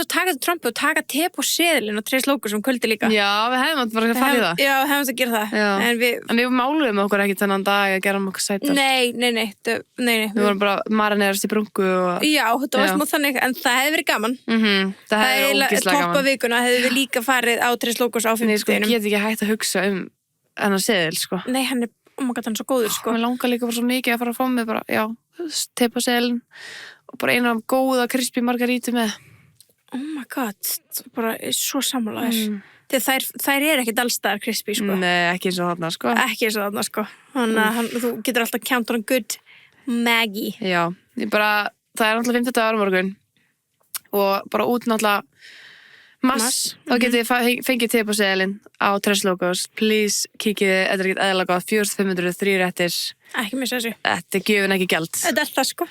[SPEAKER 1] taka til Trumpi og taka tep og seðlinn og Tres Locos kvöldi líka.
[SPEAKER 2] Já, við hefðum átt bara að fara í það.
[SPEAKER 1] Já, við hefðum átt að gera það. En
[SPEAKER 2] við máluðum okkur ekki þennan dag að gera okkur sætar.
[SPEAKER 1] Nei.
[SPEAKER 2] Við vorum bara marinerast í brungu og...
[SPEAKER 1] Já, þetta var smá þannig, en það hefði verið gaman.
[SPEAKER 2] Það hefði ógeðslega gaman.
[SPEAKER 1] Toppa vikuna hefði við líka farið á Tres Locos á 5.
[SPEAKER 2] Nei, sko, ég get ekki hægt að hugsa hennar seðil, sko.
[SPEAKER 1] Nei, hann er svo góður, sko.
[SPEAKER 2] Mér langar líka bara svo mikið að fara að fá mig bara, já, tep og seðilin og bara eina góða crispy margarítu með.
[SPEAKER 1] Oh my god, bara svo sammálaður. Þegar þær eru ekkert allstaðar crispy, sko.
[SPEAKER 2] Nei, ekki eins og þarna, sko.
[SPEAKER 1] Ekki eins og þarna, sko. Þannig að þú getur alltaf count on a good Maggie.
[SPEAKER 2] Já, það er alltaf 50 dagar á morgun og bara út náttúrulega mass. Þá getur ég fengið tip og seðilinn á Tres Locos. Please, kíkið, þetta er ekkert eðlilega gott. 4.500, 3 réttir.
[SPEAKER 1] Ekki missa þessu.
[SPEAKER 2] Þetta er gjöfin ekki gjald.
[SPEAKER 1] Þetta er það, sko.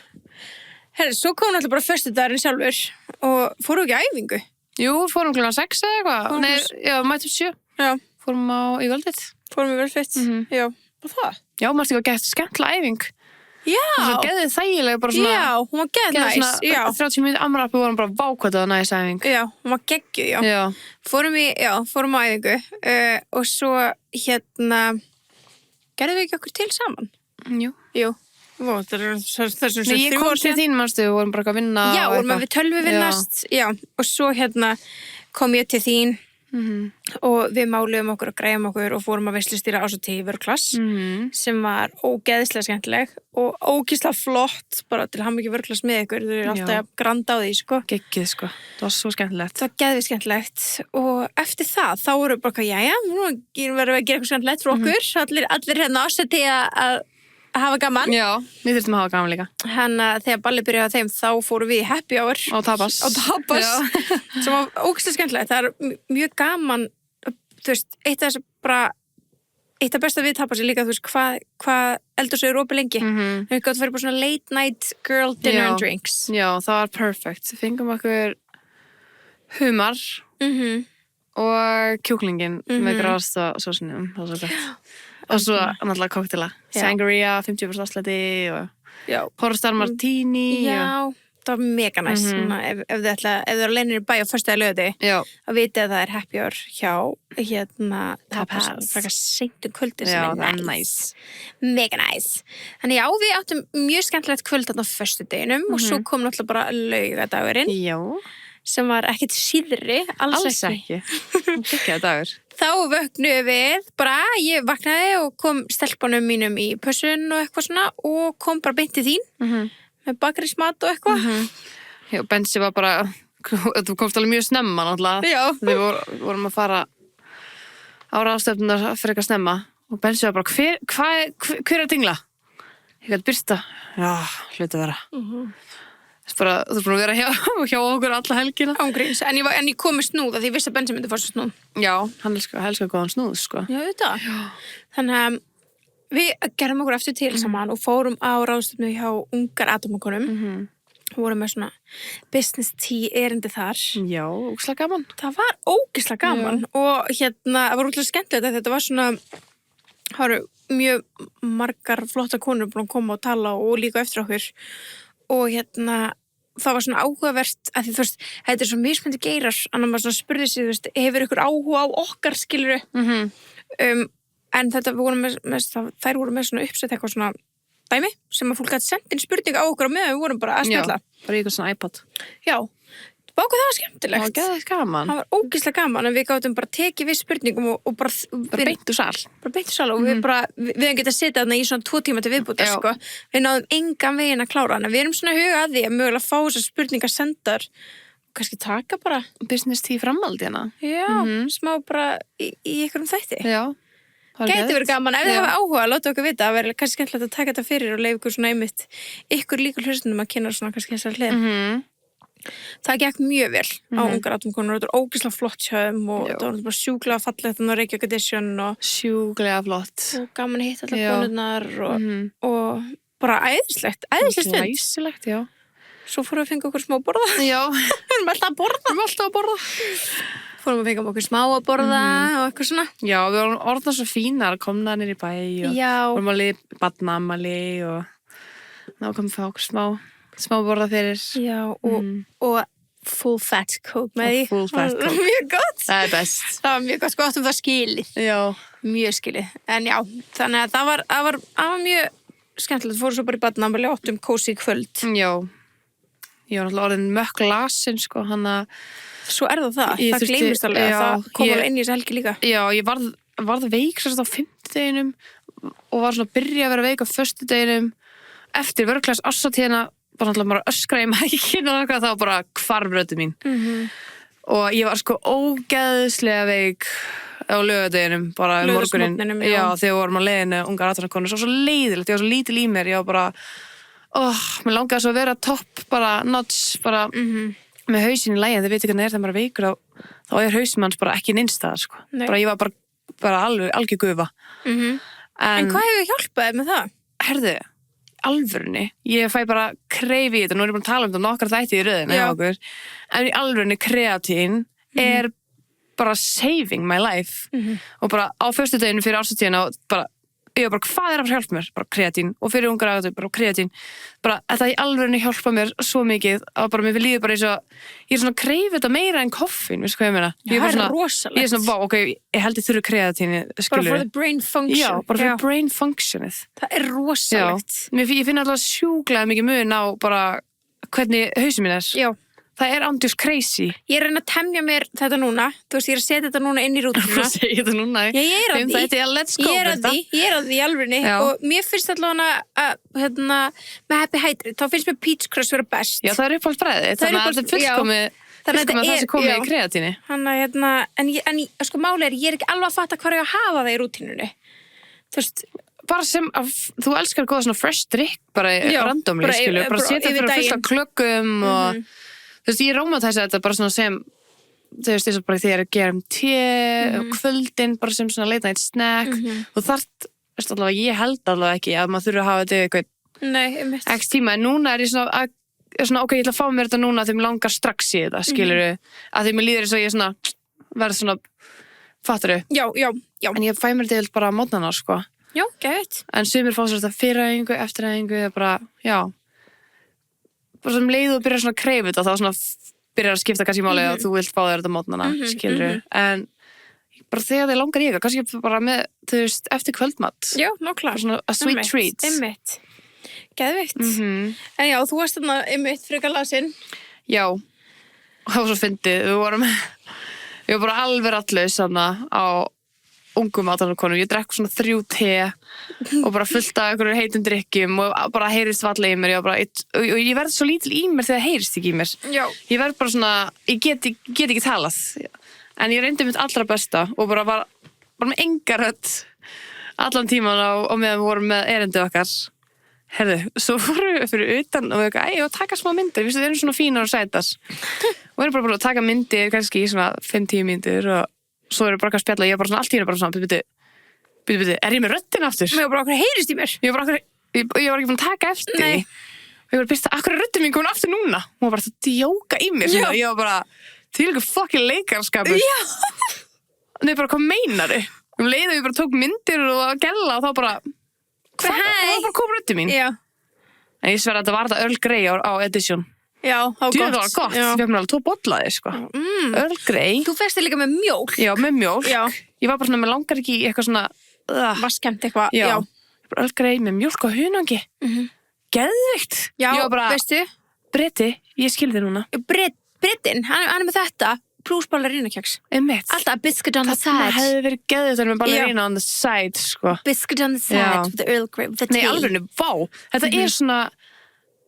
[SPEAKER 1] Herri, svo kom náttúrulega bara föstudagurinn sjálfur og fórum ekki á æfingu.
[SPEAKER 2] Jú, fórum klukkan 6 eða eitthvað. Nei, já, mættum 7. Já. Fórum í Völdvitt.
[SPEAKER 1] Já, og það?
[SPEAKER 2] Já, maður stík að geta skemmtilega æfing.
[SPEAKER 1] Já.
[SPEAKER 2] Það var geðið þægilega bara svona...
[SPEAKER 1] Já, hún var geðið næs.
[SPEAKER 2] Já. 30 mínútur amrappi vorum bara vákvæmt að næs æfing.
[SPEAKER 1] Já, hún var geggjuð, já. Fórum á æfingu og svo gerðum við ekki okkur til saman? Jú.
[SPEAKER 2] Nei, ég kom til þín, manstu, við vorum bara að vinna.
[SPEAKER 1] Já, við tölvu vinnast. Já, og svo kom ég til þín og við máluðum okkur og græjum okkur og fórum að veislustýra ásatíð í vörklass sem var ógeðislega skemmtileg og ógeðslega flott bara til hamingju vörklass með ykkur. Þau eru alltaf granda á því, sko.
[SPEAKER 2] Geggið, sko. Það var svo skemmtilegt.
[SPEAKER 1] Það var geðið skemmtilegt og eftir það, þá voru bara, nú verðum við að gera eitthvað skemmtilegt fyrir okkur. Allir ásatíð að hafa gaman.
[SPEAKER 2] Já, við þurftum að hafa gaman líka.
[SPEAKER 1] Þegar ballið byrjaði á þeim, þá fórum við í happy hour.
[SPEAKER 2] Á tapas.
[SPEAKER 1] Sem var ógeðslega skemmtilegt. Það er mjög gaman, þú veist, eitt af besta við tapasi líka, þú veist, hvað eldhúsið er opið lengi. Það er gott að vera bara svona late night girl dinner and drinks.
[SPEAKER 2] Já, það var perfect. Við fengum okkur humar og kjúklingin með grást og sósunum. Það var svo gott. Og svo náttúrulega koktela. Sangria, 50% afslætti og Pornstar Martini.
[SPEAKER 1] Já, það var mega næs. Ef þið eru aleinir í bæ á föstudag laugardegi, þá vitið að það er happy hour hjá Tapas. Það er seint kvöldið sem er næs. Mega næs. Þannig já, við áttum mjög skemmtilegt kvöld þarna á föstudeginum og svo kom náttúrulega bara laugardagurinn.
[SPEAKER 2] Já.
[SPEAKER 1] Sem var ekkert síðri, alls ekki.
[SPEAKER 2] Geggjaður dagur.
[SPEAKER 1] Þá vöknuðu við, ég vaknaði og kom stelpunum mínum í pössun og eitthvað svona og kom bara beint til þín með bakarísmat og eitthvað.
[SPEAKER 2] Já, Bensi var bara, þú komst alveg mjög snemma náttúrulega.
[SPEAKER 1] Já.
[SPEAKER 2] Við vorum að fara á ráðstöfnunar fyrir eitthvað snemma og Bensi var bara, hver er að dingla? Ég gæti Birta. Já, hluti að vera. bara, þú er búin að vera hjá okkur alla helgina.
[SPEAKER 1] Ángríns, en ég kom með snúð að því vissi að Bensi myndi fá svo snúð.
[SPEAKER 2] Já, hann elskar góðan snúð, sko.
[SPEAKER 1] Já, þetta. Þannig að við gerðum okkur aftur til saman og fórum á ráðstefnu hjá ungar atómakonum. Við vorum með svona business tea erindi þar.
[SPEAKER 2] Já, ógeðslega gaman.
[SPEAKER 1] Það var ógeðslega gaman og það var útlega skemmtilegt að þetta var svona, það voru mjög margar flotta konur búin að koma og tala og líka eftir okkur og það var svona áhugavert að því þú veist, þetta er svo mismunandi geirar, annað maður svona spurði sig, þú veist, hefur ykkur áhuga á okkar skiluru? En þetta voru þær voru með svona uppsett eitthvað svona dæmi sem að fólk gæti sendt inn spurning á okkur og meðan við vorum bara að spjalla.
[SPEAKER 2] Já, bara í eitthvað svona iPod.
[SPEAKER 1] Já, báku það var skemmtilegt.
[SPEAKER 2] Það var geðveikt gaman.
[SPEAKER 1] Það var ógeðslega gaman en við gátum bara tekið við spurningum og bara
[SPEAKER 2] beint úr sal.
[SPEAKER 1] Bara beint úr sal og við hefum getað setið þarna í svona 2 tíma til viðbútar, sko. Við náðum engan veginn að klára hana. Við erum svona huga að því að mögulega fá þessar spurningar sendar og kannski taka bara
[SPEAKER 2] business tea framhaldi hana.
[SPEAKER 1] Já, smá bara í einhverjum þætti.
[SPEAKER 2] Já.
[SPEAKER 1] Gæti verið gaman, ef þið hafa áhuga, láta okkur vita, það verður kannski skemmtilegt að taka þetta fyrir og leiða ykkur svona einmitt ykkur líka hlustundum að kynna svona kannski þessar hlið. Það gekk mjög vel á ungar atómkonur og þetta var ógeðslega flott hjá þeim og þetta var bara sjúklega fallegt þannig að Reykjavík edition og
[SPEAKER 2] sjúklega flott
[SPEAKER 1] og gaman að hitta allar konurnar og bara æðislegt stund.
[SPEAKER 2] Æðislegt, já.
[SPEAKER 1] Svo fórum við að fengi okkur smá borða.
[SPEAKER 2] Já.
[SPEAKER 1] Við erum alltaf að borða. Fórum að fengja okkur smá að borða og eitthvað svona.
[SPEAKER 2] Já, við vorum orðnað svo fínar, komna niður í bæ og vorum að liða barnaamali og ná komum við okkur smá borða fyrir.
[SPEAKER 1] Já, og full fat coke með því.
[SPEAKER 2] Full fat coke.
[SPEAKER 1] Mjög gott.
[SPEAKER 2] Það er best.
[SPEAKER 1] Það var mjög gott, sko áttum það skilið.
[SPEAKER 2] Já.
[SPEAKER 1] Mjög skilið. En já, þannig að það var mjög skemmtilegt. Fórum svo bara í barnaamali og áttum kósí kvöld.
[SPEAKER 2] Já. Ég var náttúrulega orðin mökk lasin, sko, hann að
[SPEAKER 1] svo það gleymist alveg að það kom alveg inn í þessu helgi líka. Já,
[SPEAKER 2] ég varð veik sérst á 5. og var svona að byrja að vera veik á 1. eftir vörklass ássatíðina, bara náttúrulega bara öskraði í mækinn og eitthvað, þá bara hvarf röddin mín. Og ég var sko ógeðslega veik á laugardeginum, bara morguninn. Já, þegar við vorum á leiðinu, ungar atómkonur, svo leiðilegt, ég var svo lítil í mér, ég var bara, mér langaði svo að vera topp, bara notch, bara með hausinn í lagi, þið veitir hvernig þegar maður er veikur þá er hausinn manns bara ekki innstæðar, sko. Bara ég var bara algjör gufa.
[SPEAKER 1] En hvað hefur hjálpað með það?
[SPEAKER 2] Herðu, alvörunni, ég fæ bara krefi í þetta, nú er ég búin að tala um þetta nokkar þætti í röðina hjá okkur, en í alvörunni kreatín er bara saving my life og bara á föstudaginn fyrir árshátíðina og bara ég var bara, hvað er að hjálpa mér? Bara kreatín og fyrir ungar aðeins, bara kreatín bara, þetta í alvörunni hjálpa mér svo mikið að bara mér líður bara eins og ég er svona kreifið þetta meira en koffín, veistu hvað ég meina?
[SPEAKER 1] Já, það er rosalegt.
[SPEAKER 2] Ég er svona, ok, ég held ég þurfi kreatíni,
[SPEAKER 1] bara for the brain function.
[SPEAKER 2] Já, bara for brain functionið.
[SPEAKER 1] Það er rosalegt.
[SPEAKER 2] Já, ég finn alltaf sjúklega mikið mun á bara hvernig hausinn minn er.
[SPEAKER 1] Já.
[SPEAKER 2] Það er andjús crazy.
[SPEAKER 1] Ég er að reyna að temja mér þetta núna. Þú veist, ég er að setja þetta núna inn í rútuna.
[SPEAKER 2] Þú segir þetta núna.
[SPEAKER 1] Já, ég er að því.
[SPEAKER 2] Ég
[SPEAKER 1] er að því alvegni. Og mér finnst allavega að, með Happy Hydrate, þá finnst mér Peach Crust vera best.
[SPEAKER 2] Já, það er uppáhaldsbragðið. Þannig að þetta er fullkomið að það sé komið í kreatíni.
[SPEAKER 1] En sko, máli er, ég er ekki alveg að fatta hvað ég að hafa það í rútínunni. Þú veist,
[SPEAKER 2] bara sem, þú elskar góða svona fresh drink, bara randomly, skilju. Bara setja fyrir fullt af klökkum og þú veist, ég rómatæsa þetta bara svona sem, þú veist, eins og bara þegar ég gerum og kvöldin, bara sem svona late night snack og þarft, veist allavega, ég held allavega ekki að maður þurfi að hafa þetta eitthvað x tíma, en núna er ég svona, ok, ég ætla að fá mér þetta núna þegar mér langar strax í þetta, skilurðu, að því mér líður eins og ég svona, verð svona, fattarðu?
[SPEAKER 1] Já.
[SPEAKER 2] En ég fæ mér þetta bara á mótnana, sko.
[SPEAKER 1] Já, gæt.
[SPEAKER 2] En sumir fá sér þetta fyriræfingu, eftiræfingu, bara, já. Bara sem leið og byrjar svona að kreifa þetta þá svona byrjar að skipta kannski máli að þú vilt fá þér þetta mótnana, skilurðu. En bara þegar þið langar í eitthvað, kannski bara með, þú veist, eftir kvöldmatt.
[SPEAKER 1] Já, nákvæmlega.
[SPEAKER 2] Svona a sweet treat.
[SPEAKER 1] Einmitt. Geðveikt. En já, þú varst þarna einmitt frekar lasin. Já.
[SPEAKER 2] Og það var svo fyndið, við vorum bara alveg rattlaus þarna á ungum aðalkonum, ég drekk svona 3 te og bara fullt af einhverjum heitum drikkjum og bara heyrist valla í mér og ég verð svo lítil í mér þegar heyrist ekki í mér.
[SPEAKER 1] Já.
[SPEAKER 2] Ég verð bara svona, ég get ekki talað en ég reyndi mitt allra besta og bara með enga rödd allan tíman og meðan við vorum með erindið okkar Herðu, svo fórum við fyrir utan og við ég var að taka smá myndir, við erum svona fínar og sætas og við erum bara að taka myndir kannski í svona 5-10 myndir og svo erum við bara að spjalla og ég er bara svona allt í henni bara svona byrju, er ég með röddina aftur?
[SPEAKER 1] Mér var bara okkur heyrist í mér.
[SPEAKER 2] Ég var ekki búin að taka eftir því. Og ég var byrst að akkur er röddin mín komin aftur núna? Hún var bara að djóka í mér svona, ég var bara því líka fucking leikarskapur.
[SPEAKER 1] Já.
[SPEAKER 2] Og þau bara, hvað meinarðu? Leiðum ég bara tók myndir og gella og þá bara og þá bara kom röddin mín.
[SPEAKER 1] Já.
[SPEAKER 2] En ég sver að þetta var þetta Earl Grey á Edition.
[SPEAKER 1] Já, það var gott.
[SPEAKER 2] Það var gott, ég fekk mér alveg 2 bollaðir, sko. Earl Grey.
[SPEAKER 1] Þú fegst þig líka með mjólk.
[SPEAKER 2] Já, með mjólk.
[SPEAKER 1] Já.
[SPEAKER 2] Ég var bara svona, mér langar ekki í eitthvað svona
[SPEAKER 1] Vaskemmt eitthvað.
[SPEAKER 2] Já. Earl Grey með mjólk og hunangi. Geðvikt.
[SPEAKER 1] Já,
[SPEAKER 2] bara,
[SPEAKER 1] veistu?
[SPEAKER 2] Breti, ég skil þig núna.
[SPEAKER 1] Bretinn, hann er með þetta. Plus ballerínakeks.
[SPEAKER 2] Einmitt.
[SPEAKER 1] Alltaf biscuit on the side.
[SPEAKER 2] Það hefði verið geðvikt með ballerína on the side, sko.
[SPEAKER 1] Biscuit on the side with the Earl Grey, with the tea.
[SPEAKER 2] Nei, alveg, vá. Þetta er svona,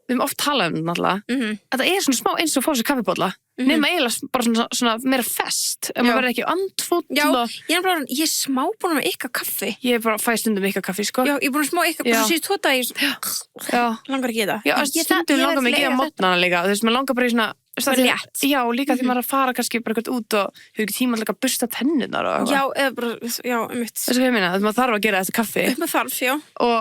[SPEAKER 2] við höfum oft talað um þetta náttúrulega. Þetta er svona smá eins og fá sér kaffibolla. Nema eiginlega bara svona meira fest. Ef maður verður ekki andfúll.
[SPEAKER 1] Já, ég er smá búin að ykka kaffi.
[SPEAKER 2] Ég er bara fæ stundum ykka kaffi, sko.
[SPEAKER 1] Já, ég er búin að smá ykka, bara síðust 2 dagir. Langar ekki í það.
[SPEAKER 2] Já, stundum langar mig ekki að mótnana líka. Þú veist, maður langar bara í svona
[SPEAKER 1] létt.
[SPEAKER 2] Já, líka því maður að fara kannski bara eitthvað út og hefur ekki tíma að bursta tennunar og eitthvað.
[SPEAKER 1] Já, eða bara, já, mitt.
[SPEAKER 2] Þessu hvað ég meina, maður þarf að gera þetta kaffi.
[SPEAKER 1] Maður þarf, já.
[SPEAKER 2] Og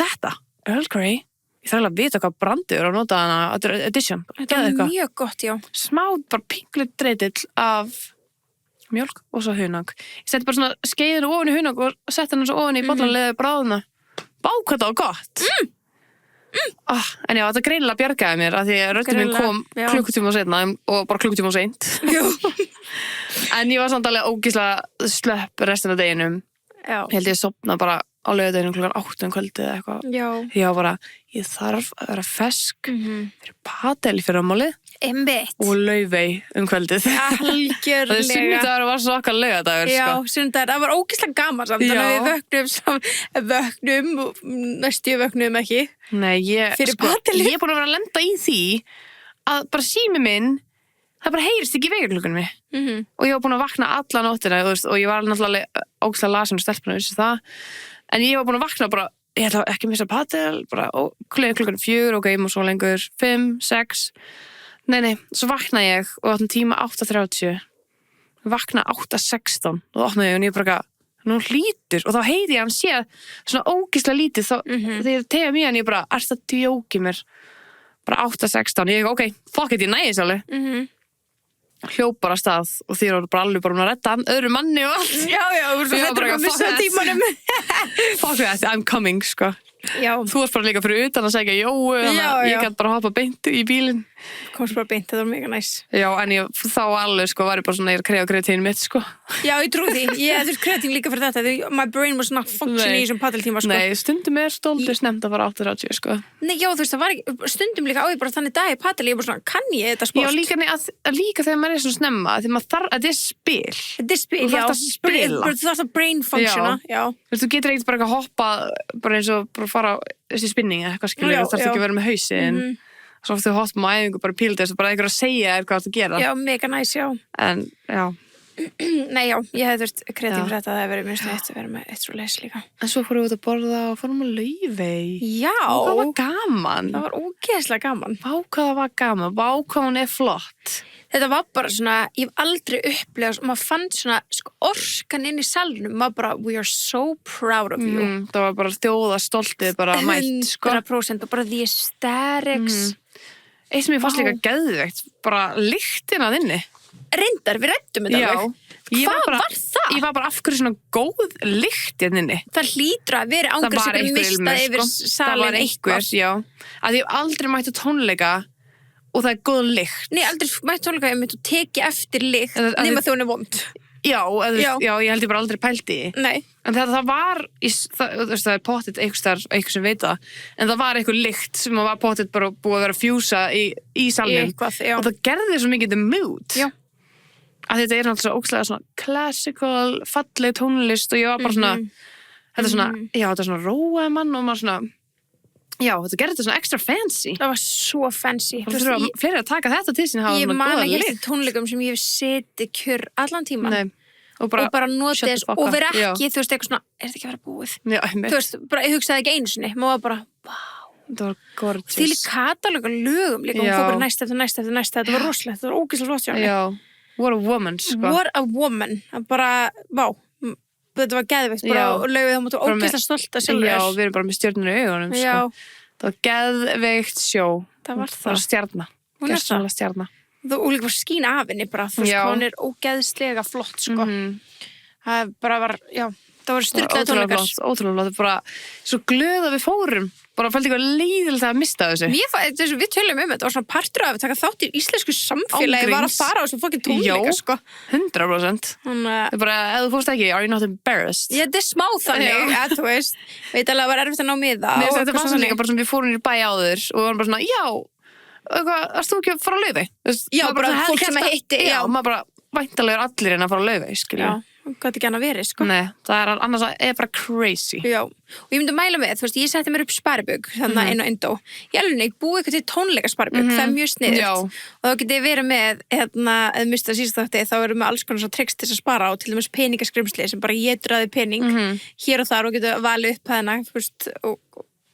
[SPEAKER 2] þetta, Earl Grey, ég þarf að vita hvað brandur og nota hana Edition.
[SPEAKER 1] Þetta er mjög gott, já.
[SPEAKER 2] Smá, bara pinglut dreitill af mjólk og svo hunang. Ég setti bara svona skeiðinu ofan í hunang og setti hann svo ofan í bollanlega bráðuna. Bá, hvað það var gott. En já, þetta greinilega bjargaði mér af því að röddin minn kom klukkutíma seinna og bara klukkutíma seint. En ég var samt alveg ógeðslega slöpp restina af deginum. Ég held ég að sofna bara á laugardeginum klukkan 8 kvöldið eða eitthvað. Já. Ég þarf að vera fesk fyrir padel í fyrramálið.
[SPEAKER 1] Einmitt.
[SPEAKER 2] Og Laufey kvöldið.
[SPEAKER 1] Algjörlega.
[SPEAKER 2] Það sunnudagur var svo okkar laugardagur, sko.
[SPEAKER 1] Já, sunnudagur. Það var ógeðslega gaman samt. Þannig að við vöknum og næstu vöknum ekki.
[SPEAKER 2] Nei, ég er búin að vera að lenda í því að bara sími minn, það bara heyrist ekki í vekjarklukkunni. Og ég var búin að vakna alla nóttina, og ég var náttúrulega ógeðslega lasin og stelpuna, vissi það. En ég var búin að vakna bara, ég ætla ekki að missa padel, bara klukkan 4, ok, og svo lengur 5, 6. Nei, svo vakna ég og áttum tíma 8:30. Vakna 8:16 og opnaði ég og ég bara, nú hlýtur, og þá heiti ég hann sé svona ógeðslega lítið, þá þegar ég tegja mér hann, ég bara, erst að djóki mér, bara 8:16, ég ok, fuck it, ég næði þessu alveg. Hljóp bara af stað og því eru bara alveg bara að redda öðru manni og allt.
[SPEAKER 1] Já, þú
[SPEAKER 2] Ég var bara
[SPEAKER 1] að missa tímanum.
[SPEAKER 2] Fuck that, I'm coming, sko.
[SPEAKER 1] Já.
[SPEAKER 2] Þú varst bara líka fyrir utan að segja Jóu, þannig að ég gæti bara hoppa beint í bílinn.
[SPEAKER 1] Komst bara beint, þetta var mega næs.
[SPEAKER 2] Já, en þá alveg, sko, var ég bara svona, ég er að krega kreatínu mitt, sko.
[SPEAKER 1] Já, ég trú því. Ég hefði kreatín líka fyrir þetta. My brain was not functioning í þessum paddeltíma, sko.
[SPEAKER 2] Nei, stundum er stoltur snemmt að fara 8:30, sko.
[SPEAKER 1] Nei, já, þú veist, það var ekki, stundum líka á ég bara þannig dag í paddel, ég bara svona, kann ég þetta sport?
[SPEAKER 2] Já, líka þegar maður er svona snemma, þegar maður þarf, þetta er spil.
[SPEAKER 1] Þetta er spil, já. Þú þarft að brain functiona, já.
[SPEAKER 2] Þú veist, þú getur ekkert bara eitthvað hoppa, bara eins og bara fara þessi spinning eða eitthvað skilur, þú þarft ekki að vera með hausinn. Svo oft þú hoppum á æfingu bara píldið, bara einhver að segja þér hvað þú gera.
[SPEAKER 1] Já, mega næs, já.
[SPEAKER 2] En, já.
[SPEAKER 1] Nei, já, ég hefði þurft kreatín fyrir þetta, það hefði verið mjög snett að vera með eitt svo leys líka.
[SPEAKER 2] En svo fórum við út að borða og fórum að Laufey.
[SPEAKER 1] Já.
[SPEAKER 2] Og það var gaman.
[SPEAKER 1] Það var ógeðslega gaman.
[SPEAKER 2] Vá hvað það var gaman, vá hvað hún er flott.
[SPEAKER 1] Þetta var bara svona, ég hef aldrei upplegað, maður fann svona orkan inn í salnum, maður bara, we are so proud of you.
[SPEAKER 2] Það var bara þjóðastoltið, bara mætt, sko.
[SPEAKER 1] 100% og bara the aesthetics.
[SPEAKER 2] Eitt sem ég fannst líka geðveikt, bara lyktin að inni.
[SPEAKER 1] Reyndar, við rættum þetta alveg. Hvað var það?
[SPEAKER 2] Ég var bara af hverju svona góð lykt inni.
[SPEAKER 1] Það hlýtur að vera ángur sem er mistað yfir salin eitthvað.
[SPEAKER 2] Já. Að ég hef aldrei mættu tónleika og það er góð lykt. Nei,
[SPEAKER 1] aldrei mættu tónleika ef þú teki eftir lykt nema þú henni vond.
[SPEAKER 2] Já, ég held ég bara aldrei pældi í.
[SPEAKER 1] Nei.
[SPEAKER 2] En það var, það er pottitt eitthvað sem veit það, en það var eitthvað lykt sem var pottitt bara búið að vera að fjúsa í salnum. Og það gerði svo mikið the mood. Já. Að þetta er náttúrulega svo ógeðslega svona classical, falleg tónlist og ég var bara svona, þetta er svona, já, þetta er svona róaði mann og maður svona, já, þetta gerði þetta svona extra fancy.
[SPEAKER 1] Það var svo fancy.
[SPEAKER 2] Það þurfa fleiri að taka þetta til sín hafa
[SPEAKER 1] ég
[SPEAKER 2] svona góða lykt.
[SPEAKER 1] Ég man ekki tónleikum sem ég hef setið kjör allan tíman.
[SPEAKER 2] Nei.
[SPEAKER 1] Og bara notið þess og vera ekki, þú veist, eitthvað svona, er þetta ekki að vera búið?
[SPEAKER 2] Já,
[SPEAKER 1] þú veist, bara, ég hugsaði ekki einu sinni, maður var bara,
[SPEAKER 2] Þetta var gorgeous.
[SPEAKER 1] Því líka katalóg af lögum líka, hún
[SPEAKER 2] Já.
[SPEAKER 1] fór bara næst eftir næst eftir næst, þetta var rosalegt, þetta var ógeðslega flott hjá henni.
[SPEAKER 2] Já, what a woman, sko.
[SPEAKER 1] What a woman, það bara, vá, þetta var geðveikt, bara,
[SPEAKER 2] Já.
[SPEAKER 1] og Laufey þá máttu
[SPEAKER 2] Bara með-
[SPEAKER 1] ógeðslega stolt að sjálfur.
[SPEAKER 2] Já, við erum bara með stjörnur í augunum,
[SPEAKER 1] Já,
[SPEAKER 2] sko. Það var geðveikt sjó.
[SPEAKER 1] það var
[SPEAKER 2] Bara
[SPEAKER 1] það.
[SPEAKER 2] stjarna.
[SPEAKER 1] Hún er það.
[SPEAKER 2] Gersamlega stjarna.
[SPEAKER 1] Og líka var skín af henni bara, þú veist,
[SPEAKER 2] Já.
[SPEAKER 1] hún er ógeðslega flott, sko.
[SPEAKER 2] Mhm.
[SPEAKER 1] Það bara var, já, það var styrlaði
[SPEAKER 2] Ótrúlega
[SPEAKER 1] tónleikar.
[SPEAKER 2] flott, ótrúlega flott. Bara svo glöð að við fórum. Bara fældi eitthvað leiðilegt að mista þessu.
[SPEAKER 1] Við tölum þetta, það var svona partur af að taka þátt í íslensku samfélagi,
[SPEAKER 2] Án
[SPEAKER 1] var að
[SPEAKER 2] gríns.
[SPEAKER 1] fara á þessu fokkin tónleika,
[SPEAKER 2] Já.
[SPEAKER 1] sko.
[SPEAKER 2] 100%.
[SPEAKER 1] Þannig að,
[SPEAKER 2] Það er bara, ef þú fórst ekki, are you not embarrassed?
[SPEAKER 1] þetta er smá þannig,
[SPEAKER 2] Já.
[SPEAKER 1] að þú veist, veit alveg að það var erfitt að ná miða.
[SPEAKER 2] Nei,
[SPEAKER 1] og
[SPEAKER 2] þetta
[SPEAKER 1] eitthvað
[SPEAKER 2] var svo líka bara sem við fórum í bæ áður og við varum bara svona, já, eitthvað, varst þú ekki að fara að Laufey?
[SPEAKER 1] Já, bara fólk sem að hitti,
[SPEAKER 2] já.
[SPEAKER 1] já.
[SPEAKER 2] Maður bara, væntanlega er allir en að fara að Laufey, skilju.
[SPEAKER 1] Já, hvað ekki hann að veri, sko.
[SPEAKER 2] Nei, það er annars er bara crazy.
[SPEAKER 1] Já, og ég myndi mæla með, þú veist, ég setti mér upp sparibug, þannig inn á Indó. Ég alveg neitt búið eitthvað til tónleika sparibug, það er mjög sniðugt.
[SPEAKER 2] Já.
[SPEAKER 1] Og þá getið þið verið með, eða mista síðast þátti, þá erum við alls konar svo tricks til þess að spara á, til dæmis peningaskrimsli sem bara getur að þið pening hér og þar og getur valið upp hæðina, þú veist, og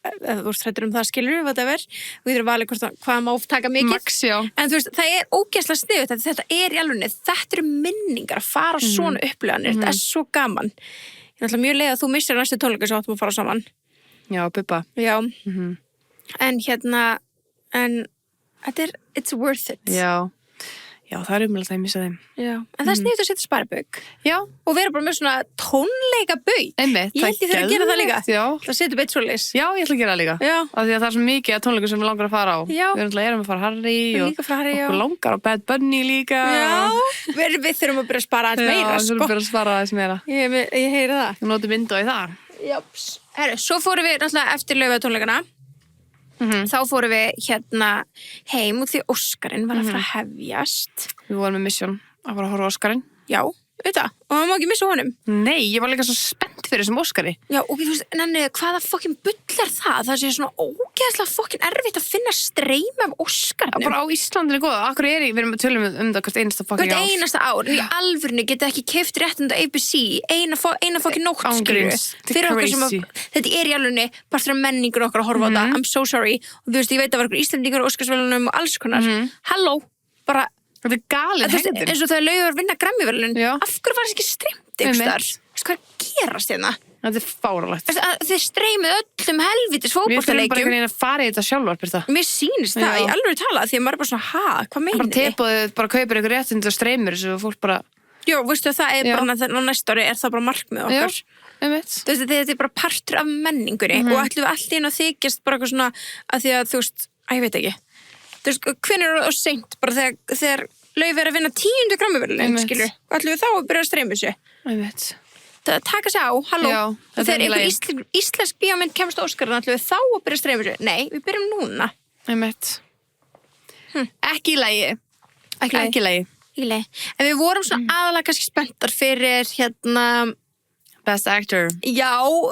[SPEAKER 1] eða þú veist hrættur það skilur, whatever, og getur valið hvað má taka mikið.
[SPEAKER 2] Max, já.
[SPEAKER 1] En þú veist, það er ógeðslega sniðugt, þetta er í alveg, þetta eru minningar að fara á svona upplifanir, þetta er svo gaman. Ég er náttúrulega mjög leið að þú missir næstu tónleika sem áttum að fara saman.
[SPEAKER 2] Já, Bubba.
[SPEAKER 1] Já, en þetta er, it's worth it.
[SPEAKER 2] Já, það er umlega það ég missa þeim.
[SPEAKER 1] Já. En það er sniðugt að setja sparibug
[SPEAKER 2] Já,
[SPEAKER 1] og vera bara með svona tónleika baug.
[SPEAKER 2] einmitt.
[SPEAKER 1] Ég held ég þurfi að gera það líka.
[SPEAKER 2] Já.
[SPEAKER 1] Það setja beitt svoleiðis.
[SPEAKER 2] Já, ég ætla að gera það líka.
[SPEAKER 1] Já.
[SPEAKER 2] Af því að það er svo mikið að tónleikum sem við langar að fara á.
[SPEAKER 1] Já.
[SPEAKER 2] Við erum að fara Harry og
[SPEAKER 1] Líka frá Harry, já.
[SPEAKER 2] okkur langar á Bad Bunny líka.
[SPEAKER 1] Já, við þurfum að byrja að spara aðeins meira,
[SPEAKER 2] Já, við
[SPEAKER 1] sko.
[SPEAKER 2] þurfum að spara aðeins meira.
[SPEAKER 1] Ég heyri það.
[SPEAKER 2] Við notum Indó í það.
[SPEAKER 1] Japs. Herru, svo fórum við náttúrulega eftir Laufeyjartónleikana. Þá fórum við heim og því Óskarinn var að fara að hefjast.
[SPEAKER 2] Við vorum með mission að fara að horfa á Óskarinn.
[SPEAKER 1] Já, auðvitað. Og maður má ekki missa honum.
[SPEAKER 2] Nei, ég var líka svo spennt fyrir þessum Óskari.
[SPEAKER 1] Já, og þú veist, hvaða fokkin bull er það? Það sé svona ógeðslega fokkin erfitt að finna streym af Óskarnum.
[SPEAKER 2] Bara á Íslandinu góða. Akkur við erum tölum það hvert einasta fucking
[SPEAKER 1] Hvert einasta ár. En í alvörinu geta ekki keypt réttindi á ABC eina fokkin nótt,
[SPEAKER 2] Án
[SPEAKER 1] skilur
[SPEAKER 2] gríns. Þetta er
[SPEAKER 1] Fyrir okkur
[SPEAKER 2] crazy.
[SPEAKER 1] þetta er í alvörinu partur af menningur okkar að horfa á það. I'm so sorry. Og þú veist, ég veit að var okkur Íslendingar og Óskarsverðlunum og alls konar. Halló, bara
[SPEAKER 2] Þetta er galið
[SPEAKER 1] þú veist,
[SPEAKER 2] hendur.
[SPEAKER 1] eins og þegar Laufey var að vinna Grammy-verðlaun,
[SPEAKER 2] Já.
[SPEAKER 1] af hverju var þess ekki streymt einhvers staðar? Veistu hvað er að gerast hérna?
[SPEAKER 2] Þetta er fáralegt.
[SPEAKER 1] Veistu, að þið streymið öllum helvitis
[SPEAKER 2] Við þurfum bara
[SPEAKER 1] fótboltaleikjum.
[SPEAKER 2] einhvern veginn að fara í þetta sjálfur, Birta.
[SPEAKER 1] Mér sýnist það,
[SPEAKER 2] Já.
[SPEAKER 1] ég alveg tala, því að maður er bara svona, hvað
[SPEAKER 2] Bara
[SPEAKER 1] meinið þið?
[SPEAKER 2] tepóðið, bara kaupir einhver réttindi og streymir þessu og fólk bara...
[SPEAKER 1] Jó, veistu, það er
[SPEAKER 2] Já.
[SPEAKER 1] bara á næsta ári er það bara markmið okkar.
[SPEAKER 2] einmitt.
[SPEAKER 1] Þú veist, þetta er bara partur af menningunni og ætlum við allt einu að þykjast bara eitthvað svona að því að þú veist, ég veit ekki. Þú veist, hvenær er það seint bara þegar Laufey er að vinna 10. Grammy-verðlaun,
[SPEAKER 2] Einmitt.
[SPEAKER 1] skilur. Hvað ætlum við þá að byrja að streyma þessu?
[SPEAKER 2] Einmitt.
[SPEAKER 1] Það taka sig á, halló.
[SPEAKER 2] Já,
[SPEAKER 1] Og
[SPEAKER 2] þetta er
[SPEAKER 1] þegar
[SPEAKER 2] í lagi.
[SPEAKER 1] einhver íslensk bíómynd kemst á Óskarinn, ætlum við þá að byrja að streyma þessu? Nei, við byrjum núna.
[SPEAKER 2] Einmitt. Ekki í lagi. Ekki í lagi.
[SPEAKER 1] Íli. En við vorum svona aðalega kannski spenntar fyrir
[SPEAKER 2] Best actor.
[SPEAKER 1] já,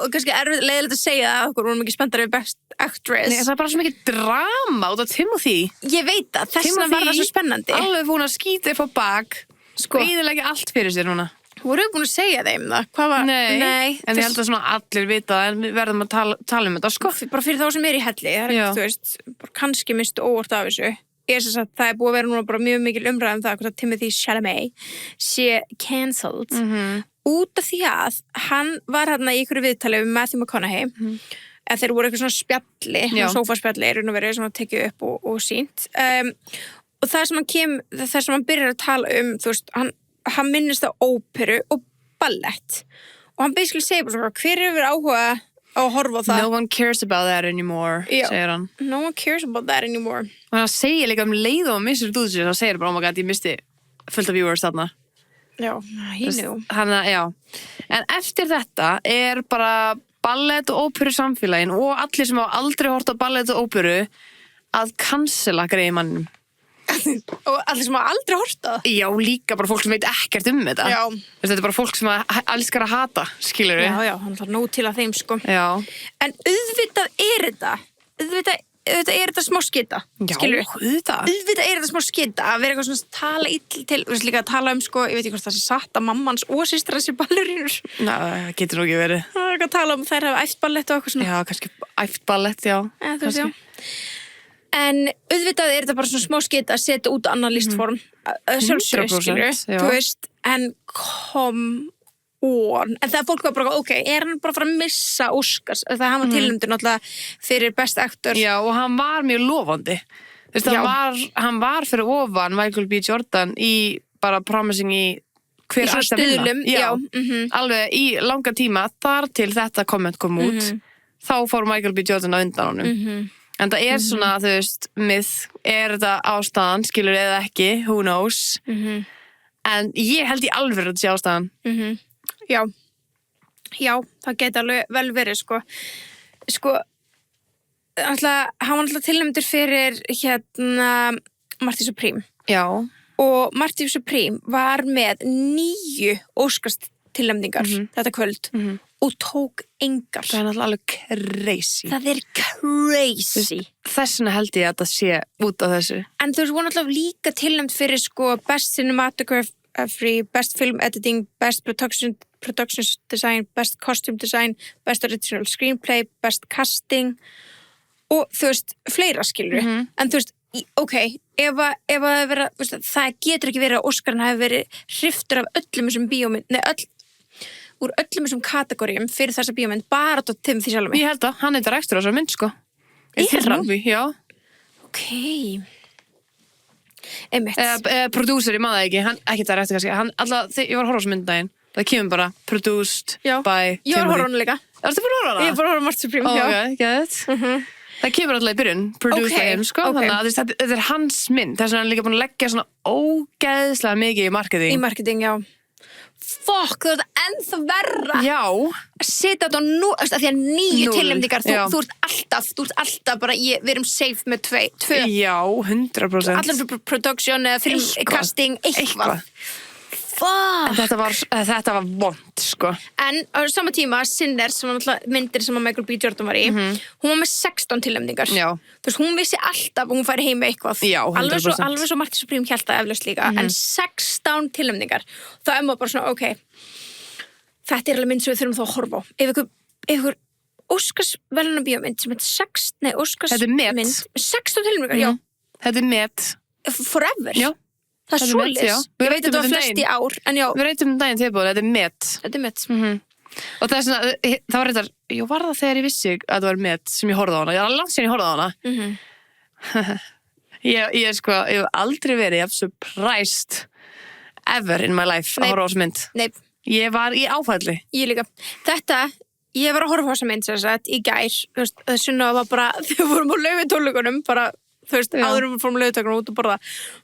[SPEAKER 1] kannski leiðilegt að segja það, okkur vorum ekki spenntar fyrir Best Actress.
[SPEAKER 2] Nei, það er bara svo mikið drama út af Timothy.
[SPEAKER 1] Ég veit það, þess vegna var það svo spennandi.
[SPEAKER 2] Alveg búin að skýta upp á bak.
[SPEAKER 1] Sko.
[SPEAKER 2] Íðilega allt fyrir sér núna.
[SPEAKER 1] Voru við búin að segja þeim það? Hvað var?
[SPEAKER 2] Nei. En ég held að svona allir vita en við verðum að tala um þetta, sko.
[SPEAKER 1] Bara fyrir þá sem er í helli, það er
[SPEAKER 2] Já.
[SPEAKER 1] ekki, þú veist, bara kannski mistu óvart af þessu. Ég sem sagt, það er búið að vera núna bara mjög mikil umræðum það hvort að Timothy Chalamet sé cancelled út af því að hann var hérna í ykkur viðtali við Matthew McConaughey eða þeir voru eitthvað svona spjalli,
[SPEAKER 2] Já.
[SPEAKER 1] sófaspjalli er verið sem hann tekið upp og sýnt og það sem hann byrjar að tala þú veist, hann minnist á óperu og ballett og hann basically segir bara svona, hver hefur áhuga á að horfa á það?
[SPEAKER 2] No one cares about that anymore,
[SPEAKER 1] Já.
[SPEAKER 2] segir hann.
[SPEAKER 1] No one cares about that anymore.
[SPEAKER 2] Og hann segir líka leið og missur út þessu, þá segir bara, oh my god, ég misti fullt af viewers þarna.
[SPEAKER 1] Já, he knew.
[SPEAKER 2] Já. En eftir þetta er bara ballett og óperu samfélagin og allir sem hafa aldrei hort á ballett og óperu að cancela greið mannum.
[SPEAKER 1] Og allir sem hafa aldrei hort á það.
[SPEAKER 2] Já, líka bara fólk sem veit ekkert um þetta.
[SPEAKER 1] Já.
[SPEAKER 2] Þetta er bara fólk sem elskar að hata, skilur við.
[SPEAKER 1] Já, hann þarf nóg til að þeim, sko.
[SPEAKER 2] Já.
[SPEAKER 1] En auðvitað er þetta smá skita, skilur við.
[SPEAKER 2] Auðvitað
[SPEAKER 1] Auðvitað er þetta smá skita að vera eitthvað svona að tala ill til, þú veist líka að tala sko, ég veit ekki hvort það sé satt að mammans og systra þessi ballerínur.
[SPEAKER 2] Ná, það getur nú ekki verið.
[SPEAKER 1] Það er eitthvað að tala þær hafa æft ballett og eitthvað svona.
[SPEAKER 2] Já, kannski æft ballett, já.
[SPEAKER 1] Þú veist, já. En auðvitað er þetta bara svona smá skitt að setja út annan listform. Sjálfsög,
[SPEAKER 2] 100%,
[SPEAKER 1] skilur.
[SPEAKER 2] já.
[SPEAKER 1] Þú veist, en come on. En það fólk var bara, ok, er hann bara að fara að missa Óskars? Það hann var tilnefndur náttúrulega fyrir Best Actor.
[SPEAKER 2] Já, og hann var mjög lofandi. Þú veist, hann var fyrir ofan Michael B. Jordan í bara promising í hver
[SPEAKER 1] svona
[SPEAKER 2] ætti að vinna.
[SPEAKER 1] stuðlum, já.
[SPEAKER 2] Alveg í langa tíma þar til þetta komment kom út. Þá fór Michael B. Jordan á undan honum. En það er svona, þú veist, er þetta ástæðan, skilur eða ekki, who knows. En ég held í alveg að þetta sé ástæðan.
[SPEAKER 1] Já, það geti alveg vel verið, sko, hann var alltaf tilnefndur fyrir Marty Supreme.
[SPEAKER 2] Já.
[SPEAKER 1] Og Marty Supreme var með 9 Óskars tilnefningar þetta kvöld og tók engar.
[SPEAKER 2] Það er náttúrulega alveg crazy.
[SPEAKER 1] Það er crazy.
[SPEAKER 2] Þess vegna held ég að það sé út á þessu.
[SPEAKER 1] En þú veist, voru náttúrulega líka tilnefnd fyrir Best Cinematography, Best Film Editing, Best Production Design, Best Costume Design, Best Original Screenplay, Best Casting og þú veist, fleira skilur. En þú veist, ok, ef að vera, það getur ekki verið að Óskarinn hafi verið hriftur af öllum þessum bíómynd, úr öllum þessum kategórium fyrir þessa bíómynd bara á Timothy Chalamet.
[SPEAKER 2] Ég held að hann er rekstur á þessar mynd, sko.
[SPEAKER 1] Er hann?
[SPEAKER 2] Já.
[SPEAKER 1] Ok. Einmitt.
[SPEAKER 2] Producer, ég maður það ekki, hann ekki rekstur kannski, hann alltaf, ég var að horfa á þessu myndaginn, það kemur bara produced by Timothy.
[SPEAKER 1] Ég var að horfa á hana líka.
[SPEAKER 2] Ertu búin að horfa á hana?
[SPEAKER 1] Ég var að horfa á Marty Supreme, já.
[SPEAKER 2] Ok, geðið. Það kemur alltaf í byrjun, produced by him, sko, þannig að þetta er hans mynd, þess að hann er líka búin að leggja svona ógeðslega mikið í marketing.
[SPEAKER 1] Í marketing, já. Fuck, þú ert ennþá verra.
[SPEAKER 2] Já.
[SPEAKER 1] Sita þetta nú, af því að 9 tilnefningar, þú ert alltaf bara, við erum safe með 2.
[SPEAKER 2] Já, 100%.
[SPEAKER 1] Allar fyrir production eða film, casting, eitthvað. Fuck.
[SPEAKER 2] En þetta var vont, sko.
[SPEAKER 1] En á sama tíma, Sinners, sem var náttúrulega myndir sem Michael B. Jordan var í, hún var með 16 tilnefningar. Já. Þú veist, hún vissi alltaf að hún færi heim með eitthvað.
[SPEAKER 2] Já, 100%.
[SPEAKER 1] Alveg svo Marty Supreme hélt það eflaust líka, en 16 tilnefningar. Það er maður bara svona, ok, þetta er alveg mynd sem við þurfum þá að horfa á. Ef ykkur Óskarsverðlauna bíómynd sem er Óskarsmynd með 16 tilnefningar, já.
[SPEAKER 2] Þetta er met.
[SPEAKER 1] Forever.
[SPEAKER 2] Já.
[SPEAKER 1] Það er svoleiðis. Ég veit að það var flest í ár, en já.
[SPEAKER 2] Við reytum daginn tilbúið, þetta er met.
[SPEAKER 1] Þetta er met.
[SPEAKER 2] Og það er svona, það var reyndar, var það þegar ég vissi að það var met sem ég horfði á hana. Ég var langt síðan ég horfði á hana. Ég hef aldrei verið surprised ever in my life að horfa á þessu mynd.
[SPEAKER 1] Nei.
[SPEAKER 2] Ég var í áfælli.
[SPEAKER 1] Ég líka. Ég var að horfa á þessa mynd sem sagt í gær. Þú veist, Sunna var bara, þau vorum á laufitónleikunum, bara þú veist, áður við fórum laugatökunum út og borða.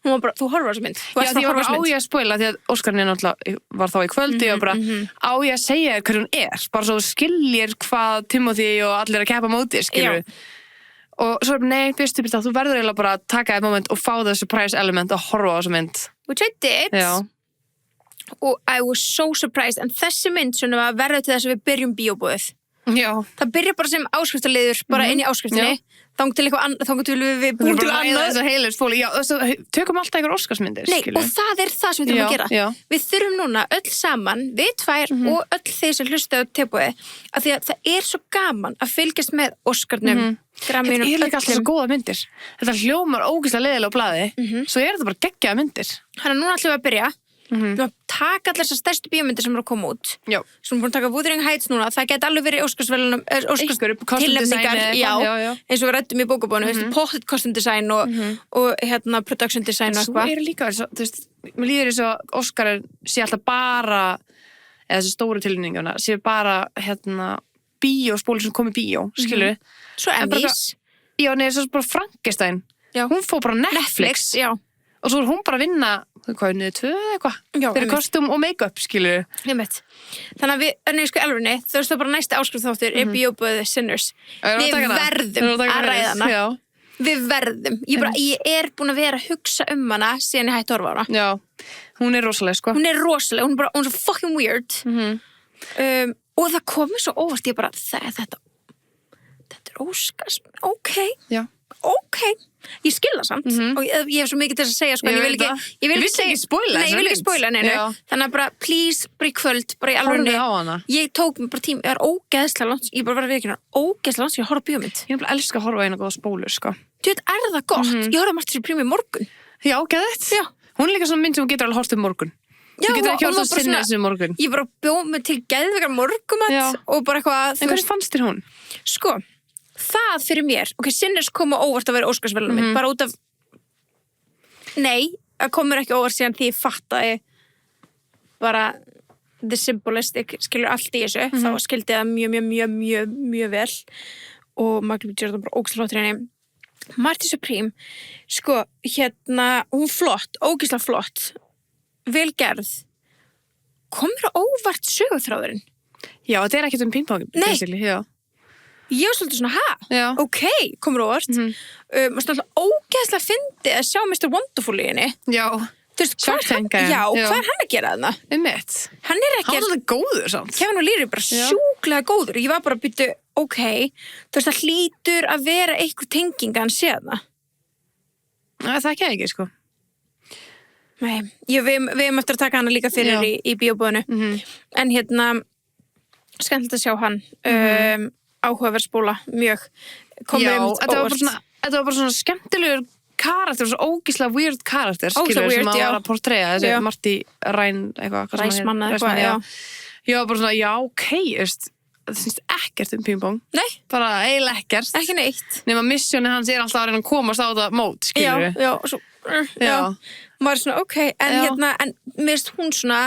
[SPEAKER 1] Hún var bara, þú horfir á þessu mynd.
[SPEAKER 2] Já, því ég var bara á ég að spoila, því að Óskarinn náttúrulega var þá í kvöldi og bara á ég að segja þér hver hún er, bara svo skiljir hvað Timothy og allir að keppa móti, skilur. Og svo nei, fyrstu byrta, þú verður eiginlega bara að taka það moment og fá það surprise element að horfa á þessu mynd.
[SPEAKER 1] Which I did. Já. Og I was so surprised, en þessi mynd svona var verður til þess að við byrjum bíóbúið. Já. Það byrjar bara sem áskriftarliður, bara inn í áskriftinni. Þangað til eitthvað annað, þangað til við búum til annað.
[SPEAKER 2] Já, tökum alltaf einhver Óskarsmyndir.
[SPEAKER 1] Nei, og það er það sem við þurfum að gera. Já. Við þurfum núna öll saman, við tvær og öll þeir sem hlusta á tilboðið, af því að það er svo gaman að fylgjast með Óskarnum, Grammyunum,
[SPEAKER 2] þetta er líka alltaf svo góða myndir. Þetta hljómar ógeðslega leiðilega á blaði, svo er þetta bara geggjaða myndir.
[SPEAKER 1] Þannig að núna ætlum við að byrja. Við erum að taka allar þessar stærstu bíómyndir sem eru að koma út. Já. Sem við erum búin að taka Wuthering Heights núna. Það geti alveg verið Óskarsverðlaunum, tilnefningar, já. Eins og við ræddum í bókabónu, pottet costume design og production design og eitthvað.
[SPEAKER 2] Svo eru líka, þú veist, mér líður eins og Óskar sé alltaf bara, eða þessi stóru tilnefningarna, sé bara, bíóspóli sem kom í bíó, skilur við.
[SPEAKER 1] Svo Emmys.
[SPEAKER 2] Já, nei, svo bara Frankenstein. Já. Hún fór bara Netflix. Já. Og svo er hún bara að vinna, hvað, niður 2 eða eitthvað? Já, fyrir kostum og make-up, skilur.
[SPEAKER 1] Ég veit. Þannig að við, elfurni, þú veist það bara næsta áskrifþáttur er bíóbúið Sinners. Við verðum að ræða hana. Já. Við verðum. Ég er búin að vera að hugsa hana síðan ég hætti að horfa á hana.
[SPEAKER 2] Já, hún er rosaleg, sko.
[SPEAKER 1] Hún er rosaleg, hún er svo fucking weird. Og það komið svo óvart, ég bara, þetta er Óskars, ok.
[SPEAKER 2] Já.
[SPEAKER 1] ok, ég skil það samt og ég hef svo mikið til að segja sko, en ég vil ekki
[SPEAKER 2] spoila
[SPEAKER 1] nei, ég vil ekki spoila neinu þannig að bara please, bara í kvöld bara í alvörunni, ég tók mig bara tíma ég er ógeðslega langt, ég bara var að viðkynna ógeðslega langt sem ég horf á bíómynd
[SPEAKER 2] ég elska að horfa á eina góða spólur sko.
[SPEAKER 1] Þú veit, er það gott, ég horf á Martin í prími í morgun
[SPEAKER 2] já, geðvægt, hún er líka svona mynd sem hún getur alveg horft um morgun þú getur ekki horft á sinna þessu morgun
[SPEAKER 1] ég bara bjóð mig til geðveikar morgumat og bara eitthvað
[SPEAKER 2] en hvernig fannst þér hún?
[SPEAKER 1] Sko, það fyrir mér ok, Sinners kom óvart að vera Óskarsverðlauna mitt bara út af nei, það kom mér ekki óvart síðan því ég fattaði bara the symbolistic, skilur allt í þessu þá skildi það mjög vel og Michael B. Jordan bara ógeðslega flott í henni Martin Supreme, sko, hún flott, ógeðslega flott vel gerð kom mér á óvart söguþráðurinn
[SPEAKER 2] já, þetta er ekkert um pingpong
[SPEAKER 1] nei,
[SPEAKER 2] ég
[SPEAKER 1] var svolítið svona, ok, kom mér á óvart og svona ógeðslega fyndið að sjá Mr. Wonderful í henni
[SPEAKER 2] já,
[SPEAKER 1] hvað er hann að gera þarna? Hann er ekki
[SPEAKER 2] hann er góður samt
[SPEAKER 1] Kevin O'Leary er bara sjúklega góður og ég var bara að byrja, ok það hlýtur að vera eitthvað tenging að hann sé þarna
[SPEAKER 2] það ekki sko
[SPEAKER 1] nei, við hefum eftir að taka hana líka fyrir í bíóbúðinu en skemmtilegt að sjá hann áhugaverð spóla, mjög
[SPEAKER 2] þetta var bara svona skemmtilegur karakter, svo ógeðslega weird karakter skilur sem að var að portræja þessi Marty
[SPEAKER 1] Ræsmann
[SPEAKER 2] já, bara svona, já, ok það finnst ekkert um pingpong
[SPEAKER 1] nei,
[SPEAKER 2] bara eiginlega ekkert
[SPEAKER 1] ekki neitt
[SPEAKER 2] nema missjóni hans er alltaf að reyna að komast á þetta mót skilur
[SPEAKER 1] já, og svo maður er svona, ok, en mér finnst hún svona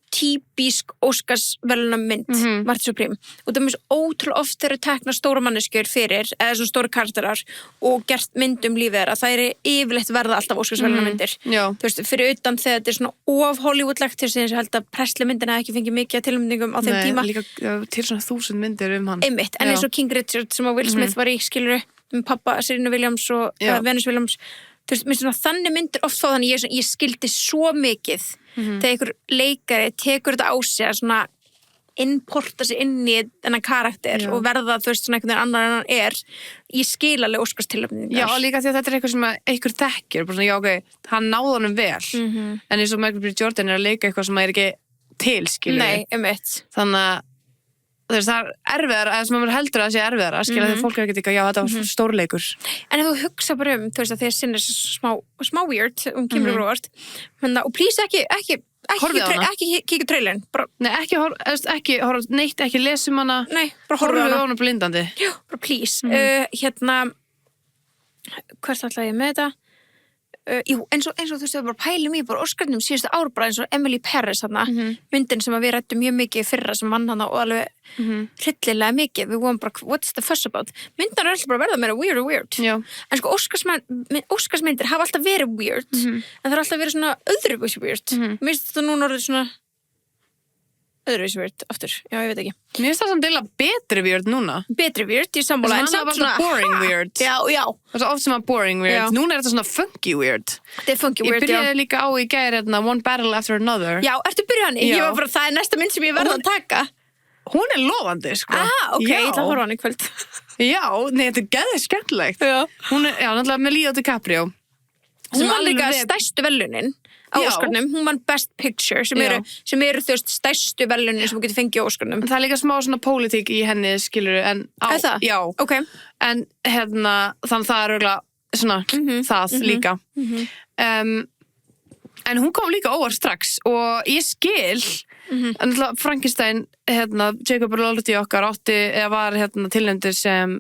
[SPEAKER 1] típisk Óskarsverðlauna mynd Martin Supreme og það er mjög ótrúlega oft þegar tekna stóra manneskjur fyrir eða svona stóra karakterar og gert mynd lífið þeirra, það yfirleitt verða alltaf Óskarsverðlauna myndir þú veist, fyrir utan þegar þetta er svona of Hollywoodlegt til þess að ég held að Presley myndina ekki fengið mikið tilmyndingum á þeim tíma
[SPEAKER 2] líka til svona 1000 myndir hann
[SPEAKER 1] einmitt, en eins og King Richard sem að Will Smith var í skiluru, pappa Serena Williams og Venus Williams þú veist, mér svona þannig myndir oft fá þannig ég skildi svo mikið þegar einhver leikari tekur þetta á sig að svona importa sig inn í þennan karakter og verða þú veist svona einhvern veginn annar en hann er ég skil alveg Óskarstilnefningar
[SPEAKER 2] já, líka því að þetta er eitthvað sem einhver þekkir bara svona, já, ok, hann náði honum vel en eins og Michael B. Jordan er að leika eitthvað sem er ekki til, skilur
[SPEAKER 1] nei, einmitt
[SPEAKER 2] þannig að það er erfiðar, eða sem maður heldur að það sé erfiðar að skilja því fólk er ekki já, þetta var stórleikur
[SPEAKER 1] en ef þú hugsa bara þú veist að því að Sinners smá weird kemur yfir óvart og please ekki kíkja trailerin
[SPEAKER 2] nei, ekki horfa neitt, ekki lesum hana
[SPEAKER 1] nei, bara horfa
[SPEAKER 2] hana blindandi
[SPEAKER 1] já, bara please hvert ætlaði ég með þetta jú, eins og þú veist, það var bara pælum í bara Óskarnum síðustu ár, bara eins og Emily Perez myndin sem við rættum mjög mikið fyrra sem vann hana og alveg hryllilega mikið, við vorum bara what's the fuss about, myndan er alltaf bara verða meira weird
[SPEAKER 2] já.
[SPEAKER 1] En sko Óskarsmyndir hafa alltaf verið weird en það er alltaf verið svona öðruvísi weird mér finnst þetta núna orðið svona öðruvísi weird aftur, já, ég veit ekki
[SPEAKER 2] mér finnst það samt deila betri weird núna
[SPEAKER 1] ég sammála, en samt svona
[SPEAKER 2] boring weird
[SPEAKER 1] já
[SPEAKER 2] það er svo oft sem að boring weird núna er þetta svona funky weird
[SPEAKER 1] þetta er funky weird,
[SPEAKER 2] ég byrjaði líka á í gær One Battle After Another
[SPEAKER 1] já, ertu byrjað hann? Ég var bara, það er næsta mynd sem ég verða að taka
[SPEAKER 2] hún er lofandi, sko
[SPEAKER 1] ok, ég ætla að horfa hann í kvöld
[SPEAKER 2] já, nei, þetta er geðið skemmtilegt hún er, já, náttúrulega með Leo DiCaprio
[SPEAKER 1] hún var líka stærstu verðlaunin á Óskarnum, hún vann Best Picture sem eru þú veist stærstu verðlaunin sem þú getur fengið á Óskarnum
[SPEAKER 2] það er líka smá svona pólitík í henni, skilur en
[SPEAKER 1] það?
[SPEAKER 2] Já,
[SPEAKER 1] okay.
[SPEAKER 2] En þannig það er örugglega svona það líka en hún kom líka óvart strax og ég skil en Frankenstein Jacob Elordi okkar var tilnefndur sem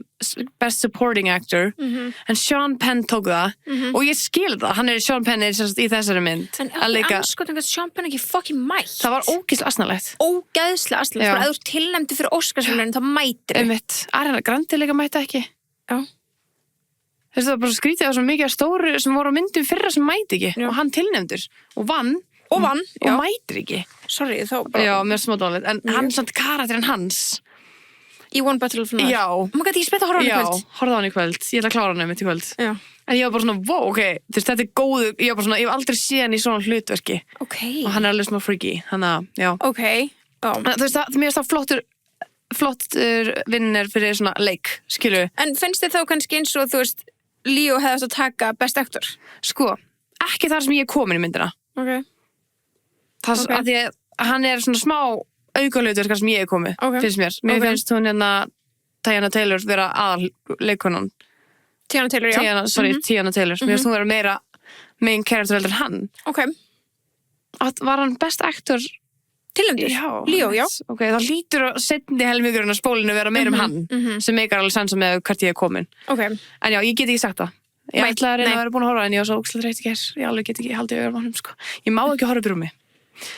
[SPEAKER 2] Best Supporting Actor en Sean Penn tók það og ég skil það, hann er Sean Penn í þessari mynd
[SPEAKER 1] en anskotin að Sean Penn ekki fucking mætt
[SPEAKER 2] það var ógeðslega asnalegt
[SPEAKER 1] bara að þú tilnefndur fyrir Óskarsverðlaun þá mætir
[SPEAKER 2] Ariana Grande líka mætti ekki
[SPEAKER 1] já
[SPEAKER 2] það var bara skrítið á svo mikið stóru sem voru á myndum fyrra sem mæti ekki og hann tilnefndur og vann
[SPEAKER 1] og
[SPEAKER 2] mætir ekki
[SPEAKER 1] sorry, þá bara
[SPEAKER 2] já, mér smá dálít en hann samt karakterinn hans
[SPEAKER 1] í One Battle of Another
[SPEAKER 2] já
[SPEAKER 1] maður gæti ekki spetta að horfa hann í kvöld
[SPEAKER 2] horfa hann í kvöld, ég ætla að klára hann mitt í kvöld
[SPEAKER 1] já
[SPEAKER 2] en ég var bara svona, wow, ok þetta er góðu, ég var bara svona, ég hef aldrei séð hann í svona hlutverki
[SPEAKER 1] ok
[SPEAKER 2] og hann er alveg smá freaky, þannig að, já
[SPEAKER 1] ok
[SPEAKER 2] mér finnst það flottur flottur vinnur fyrir svona leik, skilur.
[SPEAKER 1] En finnst þið þá kannski eins og, þú veist, Leo hefði átt að taka best aktor?
[SPEAKER 2] Sko, ekki þar sem ég er komin í myndina.
[SPEAKER 1] Ok.
[SPEAKER 2] Það
[SPEAKER 1] Ok.
[SPEAKER 2] að því að hann er svona smá aukahlutverk sem ég er komið,
[SPEAKER 1] Ok.
[SPEAKER 2] finnst mér. Mér
[SPEAKER 1] Ok.
[SPEAKER 2] finnst hún Tiana Taylor vera aðal leikonan.
[SPEAKER 1] Tiana Taylor, já.
[SPEAKER 2] Tiana Taylor. Mér finnst hún vera meira main character heldur en hann.
[SPEAKER 1] Ok.
[SPEAKER 2] Var hann best aktor?
[SPEAKER 1] Tilnefndur? Leo, já.
[SPEAKER 2] Ok, þá lítur að setni helmingurinn á spólinu vera meira hann, sem meikar alveg sensa með hvert ég er komin.
[SPEAKER 1] Ok.
[SPEAKER 2] En já, ég get ekki sagt það. Ég
[SPEAKER 1] Nei,
[SPEAKER 2] ætlaði að reyna
[SPEAKER 1] nei.
[SPEAKER 2] að vera búin að horfa en ég var svo ógeðslega þreytt í gær. Ég alveg get ekki haldið yfir málum, sko. Ég má ekki horfa upp í rúmi.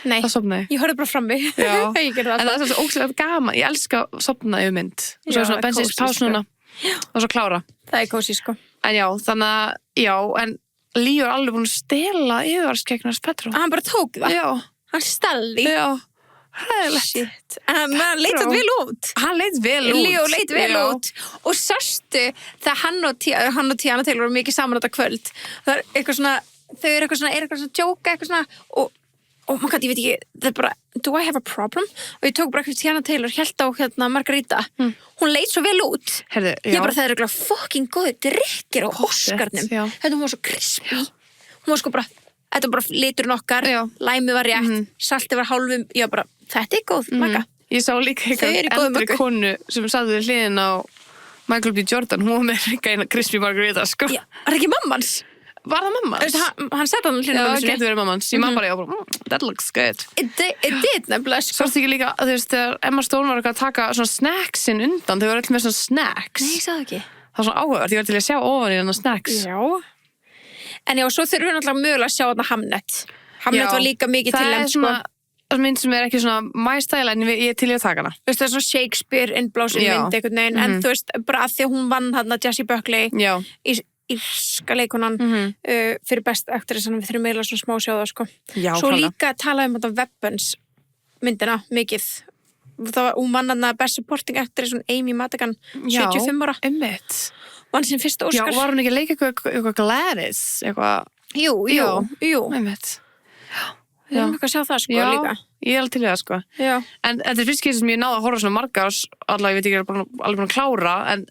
[SPEAKER 1] Nei.
[SPEAKER 2] Það sofnaði.
[SPEAKER 1] Ég horfði bara frammi.
[SPEAKER 2] Já.
[SPEAKER 1] Ég gerði
[SPEAKER 2] En
[SPEAKER 1] það.
[SPEAKER 2] það er svo ógeðslega gaman. Ég elska að sofna yfir mynd. Og svo
[SPEAKER 1] Já,
[SPEAKER 2] svona bensis
[SPEAKER 1] kósí,
[SPEAKER 2] pás
[SPEAKER 1] sko.
[SPEAKER 2] núna. Og svo klára.
[SPEAKER 1] Það er kósí, sko.
[SPEAKER 2] En já, þannig að, já, en Leo er alveg búin að stela yfirvarskeggnars Petro.
[SPEAKER 1] Hann bara tók það.
[SPEAKER 2] Já.
[SPEAKER 1] Hann stalli.
[SPEAKER 2] Já. Hæðilegt.
[SPEAKER 1] Shit. En hann leit það vel út.
[SPEAKER 2] Hann leit vel út.
[SPEAKER 1] Leo leit vel
[SPEAKER 2] Já.
[SPEAKER 1] út. Og sástu þegar hann og Tiana Taylor voru mikið saman þetta kvöld. Það er eitthvað svona, þau eru eitthvað svona djóka, eitthvað svona, og oh my god, ég veit ekki, það er bara, do I have a problem? Og ég tók bara eitthvað Tiana Taylor, hélt á Margarita. Hún leit svo vel út.
[SPEAKER 2] Herðu, já.
[SPEAKER 1] Ég bara, það er eitthvað fucking góði drikkir á Oscarnum.
[SPEAKER 2] já.
[SPEAKER 1] Þetta hún var svo crispy. Hún var sko bara, þetta var bara liturinn okkar,
[SPEAKER 2] Já.
[SPEAKER 1] læmið var rétt, saltið var hálfum, ég var bara, þetta er góð, Magga.
[SPEAKER 2] Ég sá líka
[SPEAKER 1] Þau eru í
[SPEAKER 2] eitthvað
[SPEAKER 1] góðu
[SPEAKER 2] eldri
[SPEAKER 1] möggu.
[SPEAKER 2] konu sem saði við hliðin á Michael B. Jordan. Hún var með eitthvað eina crispy margarita, sko.
[SPEAKER 1] Já, var það ekki mammans?
[SPEAKER 2] Var það mamma?
[SPEAKER 1] Hann sett hann
[SPEAKER 2] Já,
[SPEAKER 1] hlýna
[SPEAKER 2] það
[SPEAKER 1] með
[SPEAKER 2] getur verið mammans. Ég man bara, ég var bara, that looks good.
[SPEAKER 1] It did nefnilega, sko.
[SPEAKER 2] Sástu ekki líka, þú veist, þegar Emma Stone var eitthvað að taka svona snacksin undan, þau voru öll með svona snacks.
[SPEAKER 1] Nei, ég sagði ekki.
[SPEAKER 2] Það var svona áhugavert, ég var til að sjá ofan í hennar snacks.
[SPEAKER 1] Já. En já, svo þurfum við náttúrulega mögulega að sjá þarna Hamnet. Hamnet
[SPEAKER 2] Já.
[SPEAKER 1] var líka mikið til
[SPEAKER 2] Það
[SPEAKER 1] enn,
[SPEAKER 2] er svona mynd sem er ekki svona my style en ég er til í að taka hana.
[SPEAKER 1] Þú veist, það er svona Shakespeare innblásin
[SPEAKER 2] Já.
[SPEAKER 1] mynd einhvern veginn, en þú veist, bara að því að hún vann hann að Jessie Buckley,
[SPEAKER 2] Já.
[SPEAKER 1] írska leikonan, fyrir best aktrið, þannig við þurfum eiginlega svona smá að sjá það, sko.
[SPEAKER 2] Já,
[SPEAKER 1] Svo
[SPEAKER 2] klálega.
[SPEAKER 1] líka tala um þetta Weapons myndina, mikið. Það var, hún vann hann að best supporting actress, hún Amy Madigan, 75 ára.
[SPEAKER 2] Einmitt.
[SPEAKER 1] Vann sin fyrsta
[SPEAKER 2] Já,
[SPEAKER 1] Óskar.
[SPEAKER 2] var hún ekki að leika eitthvað Gladys, eitthvað,
[SPEAKER 1] Jú.
[SPEAKER 2] einmitt.
[SPEAKER 1] Við erum eitthvað að sjá það, sko,
[SPEAKER 2] Já,
[SPEAKER 1] líka.
[SPEAKER 2] ég er alveg til í það, sko.
[SPEAKER 1] Já.
[SPEAKER 2] En þetta er fyrst sem ég náði að horfa svona margar, allavega ég veit ekki, ég er alveg búin að klára, en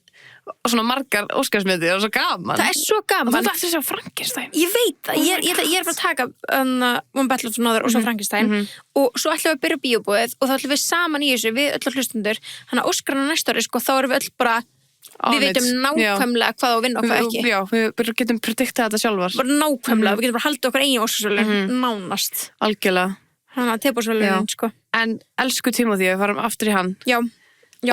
[SPEAKER 2] svona margar Óskarsmyndir og svo gaman.
[SPEAKER 1] Það er svo gaman.
[SPEAKER 2] Og þú ætti að sjá Frankenstein.
[SPEAKER 1] Ég veit það, ég er bara að taka One Battle of Another og svo Frankenstein og svo ætlum við að byrja bíóbúið og þá ætlum við saman í þessu, við öll hlustundur þannig að Óskarna næsta ári, sko, þá erum við öll bara við veitum nákvæmlega hvað á að vinna og hvað ekki.
[SPEAKER 2] Já, við getum prediktað þetta sjálfar.
[SPEAKER 1] Bara nákvæmlega, við getum bara haldið okkar eigin Óskarsvölun nánast.
[SPEAKER 2] Algjörlega.
[SPEAKER 1] Þannig að tilbúrsvölunin, sko.
[SPEAKER 2] En elsku Timothy, við farum aftur í hann.
[SPEAKER 1] Já.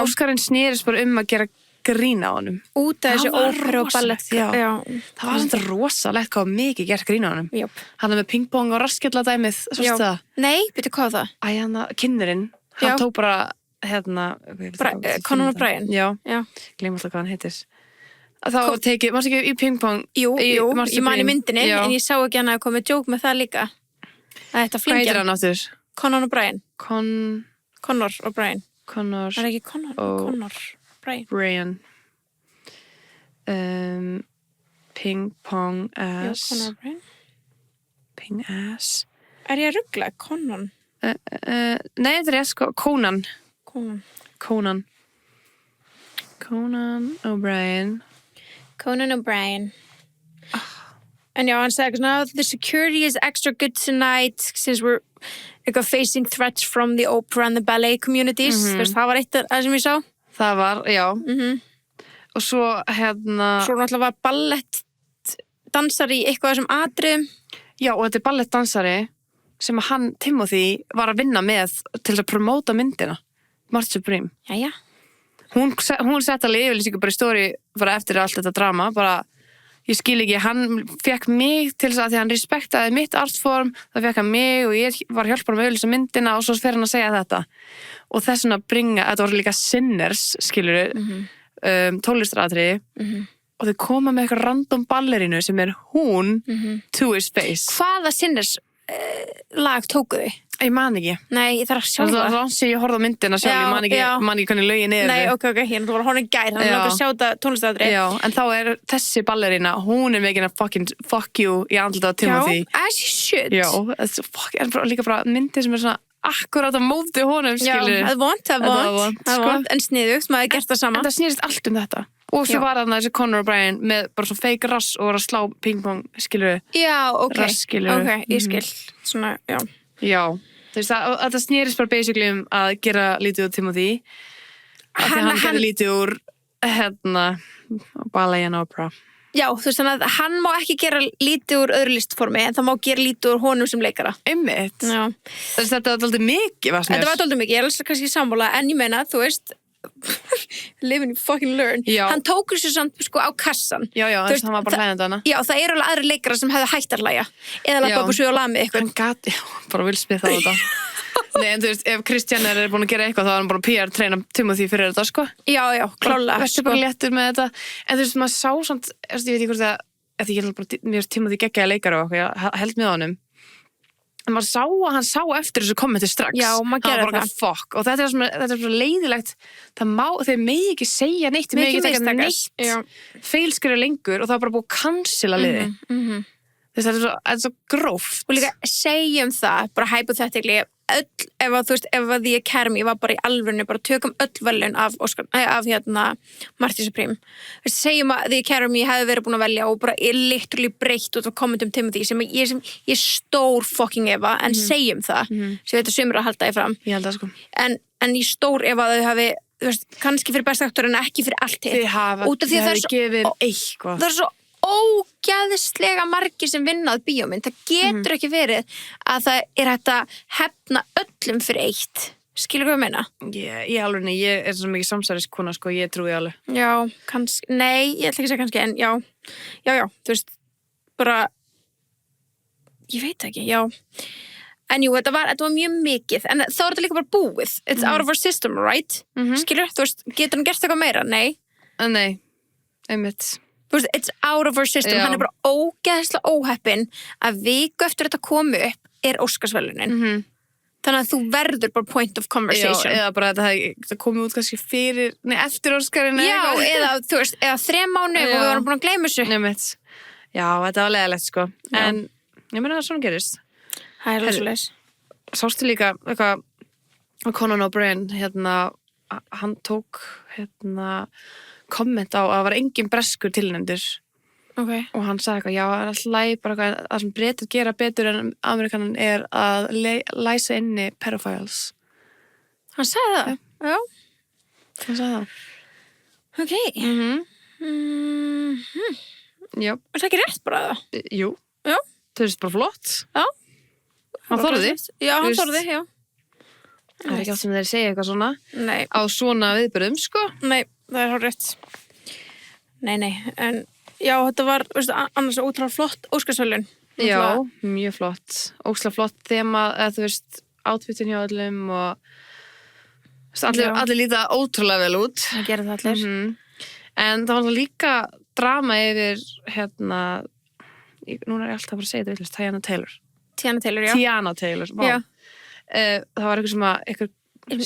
[SPEAKER 2] Óskarinn snerist bara að gera grína á honum.
[SPEAKER 1] Út af þessu
[SPEAKER 2] Það var
[SPEAKER 1] óperu og ballett.
[SPEAKER 2] rosalegt, já. Það var svona rosalegt hvað mikið gert grína á honum.
[SPEAKER 1] Jöp.
[SPEAKER 2] Hann er með pingpong og raskjalladæmið, svo það.
[SPEAKER 1] Nei, byrju hvað var það?
[SPEAKER 2] Æ, hann að kynnerinn, hann
[SPEAKER 1] Já.
[SPEAKER 2] tók bara,
[SPEAKER 1] Conan O'Brien.
[SPEAKER 2] Já,
[SPEAKER 1] Já.
[SPEAKER 2] gleym alltaf hvað hann heitir. Þá tekið, mást ekki í pingpong?
[SPEAKER 1] Jú, ég man í myndinni,
[SPEAKER 2] Já.
[SPEAKER 1] en ég sá ekki hann að koma djók með það líka. Það þetta
[SPEAKER 2] Hvað heitir
[SPEAKER 1] flingja.
[SPEAKER 2] hann áttur?
[SPEAKER 1] Conan O'Brien.
[SPEAKER 2] Conor
[SPEAKER 1] Conor O'Brien. Það er ekki Conor O'Brien.
[SPEAKER 2] Brian. Ping pong
[SPEAKER 1] Jú,
[SPEAKER 2] ass.
[SPEAKER 1] Conor O'Brien.
[SPEAKER 2] Ping ass.
[SPEAKER 1] Er ég að ruggla? Conan.
[SPEAKER 2] Nei, þetta er ég sko, Conan O'Brien.
[SPEAKER 1] Conan O'Brien. En já, hann sagði eitthvað svona, the security is extra good tonight since we're facing threats from the opera and the ballet communities. Þú veist, það var eitt af það sem ég sá.
[SPEAKER 2] Það var, já. Og svo
[SPEAKER 1] Svo náttúrulega var ballett dansari í eitthvað af þessum atriðum.
[SPEAKER 2] Já, og þetta er ballettdansari sem að hann, Timothy, var að vinna með til að promóta myndina. March Supreme.
[SPEAKER 1] Jæja.
[SPEAKER 2] Hún sett alveg yfirlýsingu bara í stóri bara eftir allt þetta drama, bara ég skil ekki, hann fekk mig til þess að því hann respektaði mitt artform, það fekk hann mig og ég var hjálpar með auðvitað myndina og svo fer hann að segja þetta. Og þess vegna þetta voru líka Sinners, skilur tónlistaratriði og þau koma með eitthvað random ballerinu sem er hún to his face.
[SPEAKER 1] Hvaða Sinners lag tókuðu?
[SPEAKER 2] Ég man ekki.
[SPEAKER 1] Nei, ég þarf að sjá
[SPEAKER 2] Það
[SPEAKER 1] það.
[SPEAKER 2] var rann sem ég horfði á myndina sjálf, ég man ekki hvernig lögin er.
[SPEAKER 1] Nei, ok, hérna, þú var honum gær, hann er að sjá þetta tónlistaðri.
[SPEAKER 2] Já, en þá er þessi ballerina, hún er megin að fuck you í andlita á Timothy.
[SPEAKER 1] Já, as you should.
[SPEAKER 2] Já, en líka bara myndir sem er svona akkurat á móti honum, skilur.
[SPEAKER 1] Já, það er vont, en sniðugt, maður gert það sama.
[SPEAKER 2] En það snýrist allt þetta. Og svo var þarna þessi Conor O'Brien með bara svo fake rass og var að slá pingpong, skilur.
[SPEAKER 1] Já, ok,
[SPEAKER 2] rass, skilur.
[SPEAKER 1] Ok, ég skil, svona, já.
[SPEAKER 2] Já, þú veist, þetta snýrist bara basically að gera lítið úr Timothy. Hann gerði lítið úr, Ballet and Opera.
[SPEAKER 1] Já, þú veist, þannig að hann má ekki gera lítið úr öðru listformi, en það má gera lítið úr honum sem leikara.
[SPEAKER 2] Einmitt.
[SPEAKER 1] Já.
[SPEAKER 2] Þetta var dálítið mikið, var snörs.
[SPEAKER 1] Þetta var dálítið mikið, ég er alveg kannski sammála, en ég meina, þú veist, live and you fucking learn.
[SPEAKER 2] Já.
[SPEAKER 1] Hann tókur sér samt, sko, á kassan.
[SPEAKER 2] Já, þess að hann var bara hlæðandi hana.
[SPEAKER 1] Já, það eru alveg aðri leikara sem hefðu hægt að hlæja. Eða lappa upp og suða og lamið eitthvað.
[SPEAKER 2] Hann gat, bara vil spila það á þetta. Nei, en þú veist, ef Kristján er búin að gera eitthvað, þá er hann bara PR-treina Timothy fyrir þetta, sko.
[SPEAKER 1] Já, klálega.
[SPEAKER 2] Vertu bara léttur með þetta. En þú veist, maður sá samt, ég veit ekki hvort að ég held bara, mér Timothy geggjaði leikari og ég held með honum. En maður sá að hann sá eftir þessu kommenti strax.
[SPEAKER 1] Já, maður gerði það.
[SPEAKER 2] Fuck. Og þetta er svo leiðilegt. Þeir megi ekki segja neitt, þeir megi ekki taka neitt feilskrifa lengur og það er bara búið að cancela liði. Þetta er svo gróft. Og líka
[SPEAKER 1] segjum það, bara hypothetically, ef að The Academy var bara í alvörinu, bara tökum öll velun af Marty Supreme. Segjum að The Academy hefði verið búin að velja og bara literally breytt út af kommentum Timothy sem ég stór fucking efa, en segjum það, sem þetta sumir að halda ég fram.
[SPEAKER 2] Ég held það, sko.
[SPEAKER 1] En ég stór efa að þau hafi, þú veist, kannski fyrir besta aktor en ekki fyrir allt hitt.
[SPEAKER 2] Þið hafi gefið eitthvað.
[SPEAKER 1] Það er svo ógæðislega margir sem vinnað bíómynd. Það getur ekki verið að það er hægt að hefna öllum fyrir eitt. Skilur hvað ég meina?
[SPEAKER 2] Ég er svo mikið samsæriskona, sko, ég trúi alveg.
[SPEAKER 1] Já, kannski, nei, ég ætla ekki að segja kannski, en já, þú veist, bara, ég veit ekki, já. En jú, þetta var mjög mikið, en þá er þetta líka bara búið. It's out of our system, right? Skilur, þú veist, getur hann gert eitthvað meira? Nei.
[SPEAKER 2] Nei, einmitt.
[SPEAKER 1] Þú veist, it's out of our system. Já. Hann er bara ógeðslega óheppinn að viku eftir þetta komu upp er Óskarsverðlaunin. Þannig að þú verður bara point of conversation.
[SPEAKER 2] Já, eða bara það komið út kannski eftir Óskarinn.
[SPEAKER 1] Já, eða þú veist, eða 3 mánuði og við varum búin að gleyma þessu.
[SPEAKER 2] Nefnitt. Já, þetta var leiðilegt, sko. Já. En ég meina það svona gerist.
[SPEAKER 1] Það er alveg svo leiðis.
[SPEAKER 2] Sástu líka eitthvað Conan O'Brien, hann tók komment á að það var engin breskur tilnefndur.
[SPEAKER 1] Okay.
[SPEAKER 2] Og hann sagði eitthvað, já, það er alltaf læg bara eitthvað, það sem Bretar gera betur en Amerikanan er að læsa inni pedophiles.
[SPEAKER 1] Hann sagði það? Já.
[SPEAKER 2] Hann sagði það.
[SPEAKER 1] Ok.
[SPEAKER 2] Já.
[SPEAKER 1] Er það ekki rétt bara það?
[SPEAKER 2] Jú.
[SPEAKER 1] Já.
[SPEAKER 2] Það er bara flott.
[SPEAKER 1] Já.
[SPEAKER 2] Hann þorði.
[SPEAKER 1] Já, hann þorði, já.
[SPEAKER 2] Það er ekki allt sem þeir segja eitthvað svona.
[SPEAKER 1] Nei.
[SPEAKER 2] Á svona viðbyrðum, sko.
[SPEAKER 1] Nei, það er hárrétt. Nei, en já, þetta var, veistu, annars ótrúlega flott Óskarsverðlaun.
[SPEAKER 2] Já, mjög flott. Ógeðslega flott þema, eða þú veist, outfitin hjá öllum og allir líta ótrúlega vel út.
[SPEAKER 1] Það gerir það allir.
[SPEAKER 2] En það var líka drama yfir, núna er ég alltaf bara að segja þetta villast, Tiana Taylor, vá.
[SPEAKER 1] Já.
[SPEAKER 2] Það var eitthvað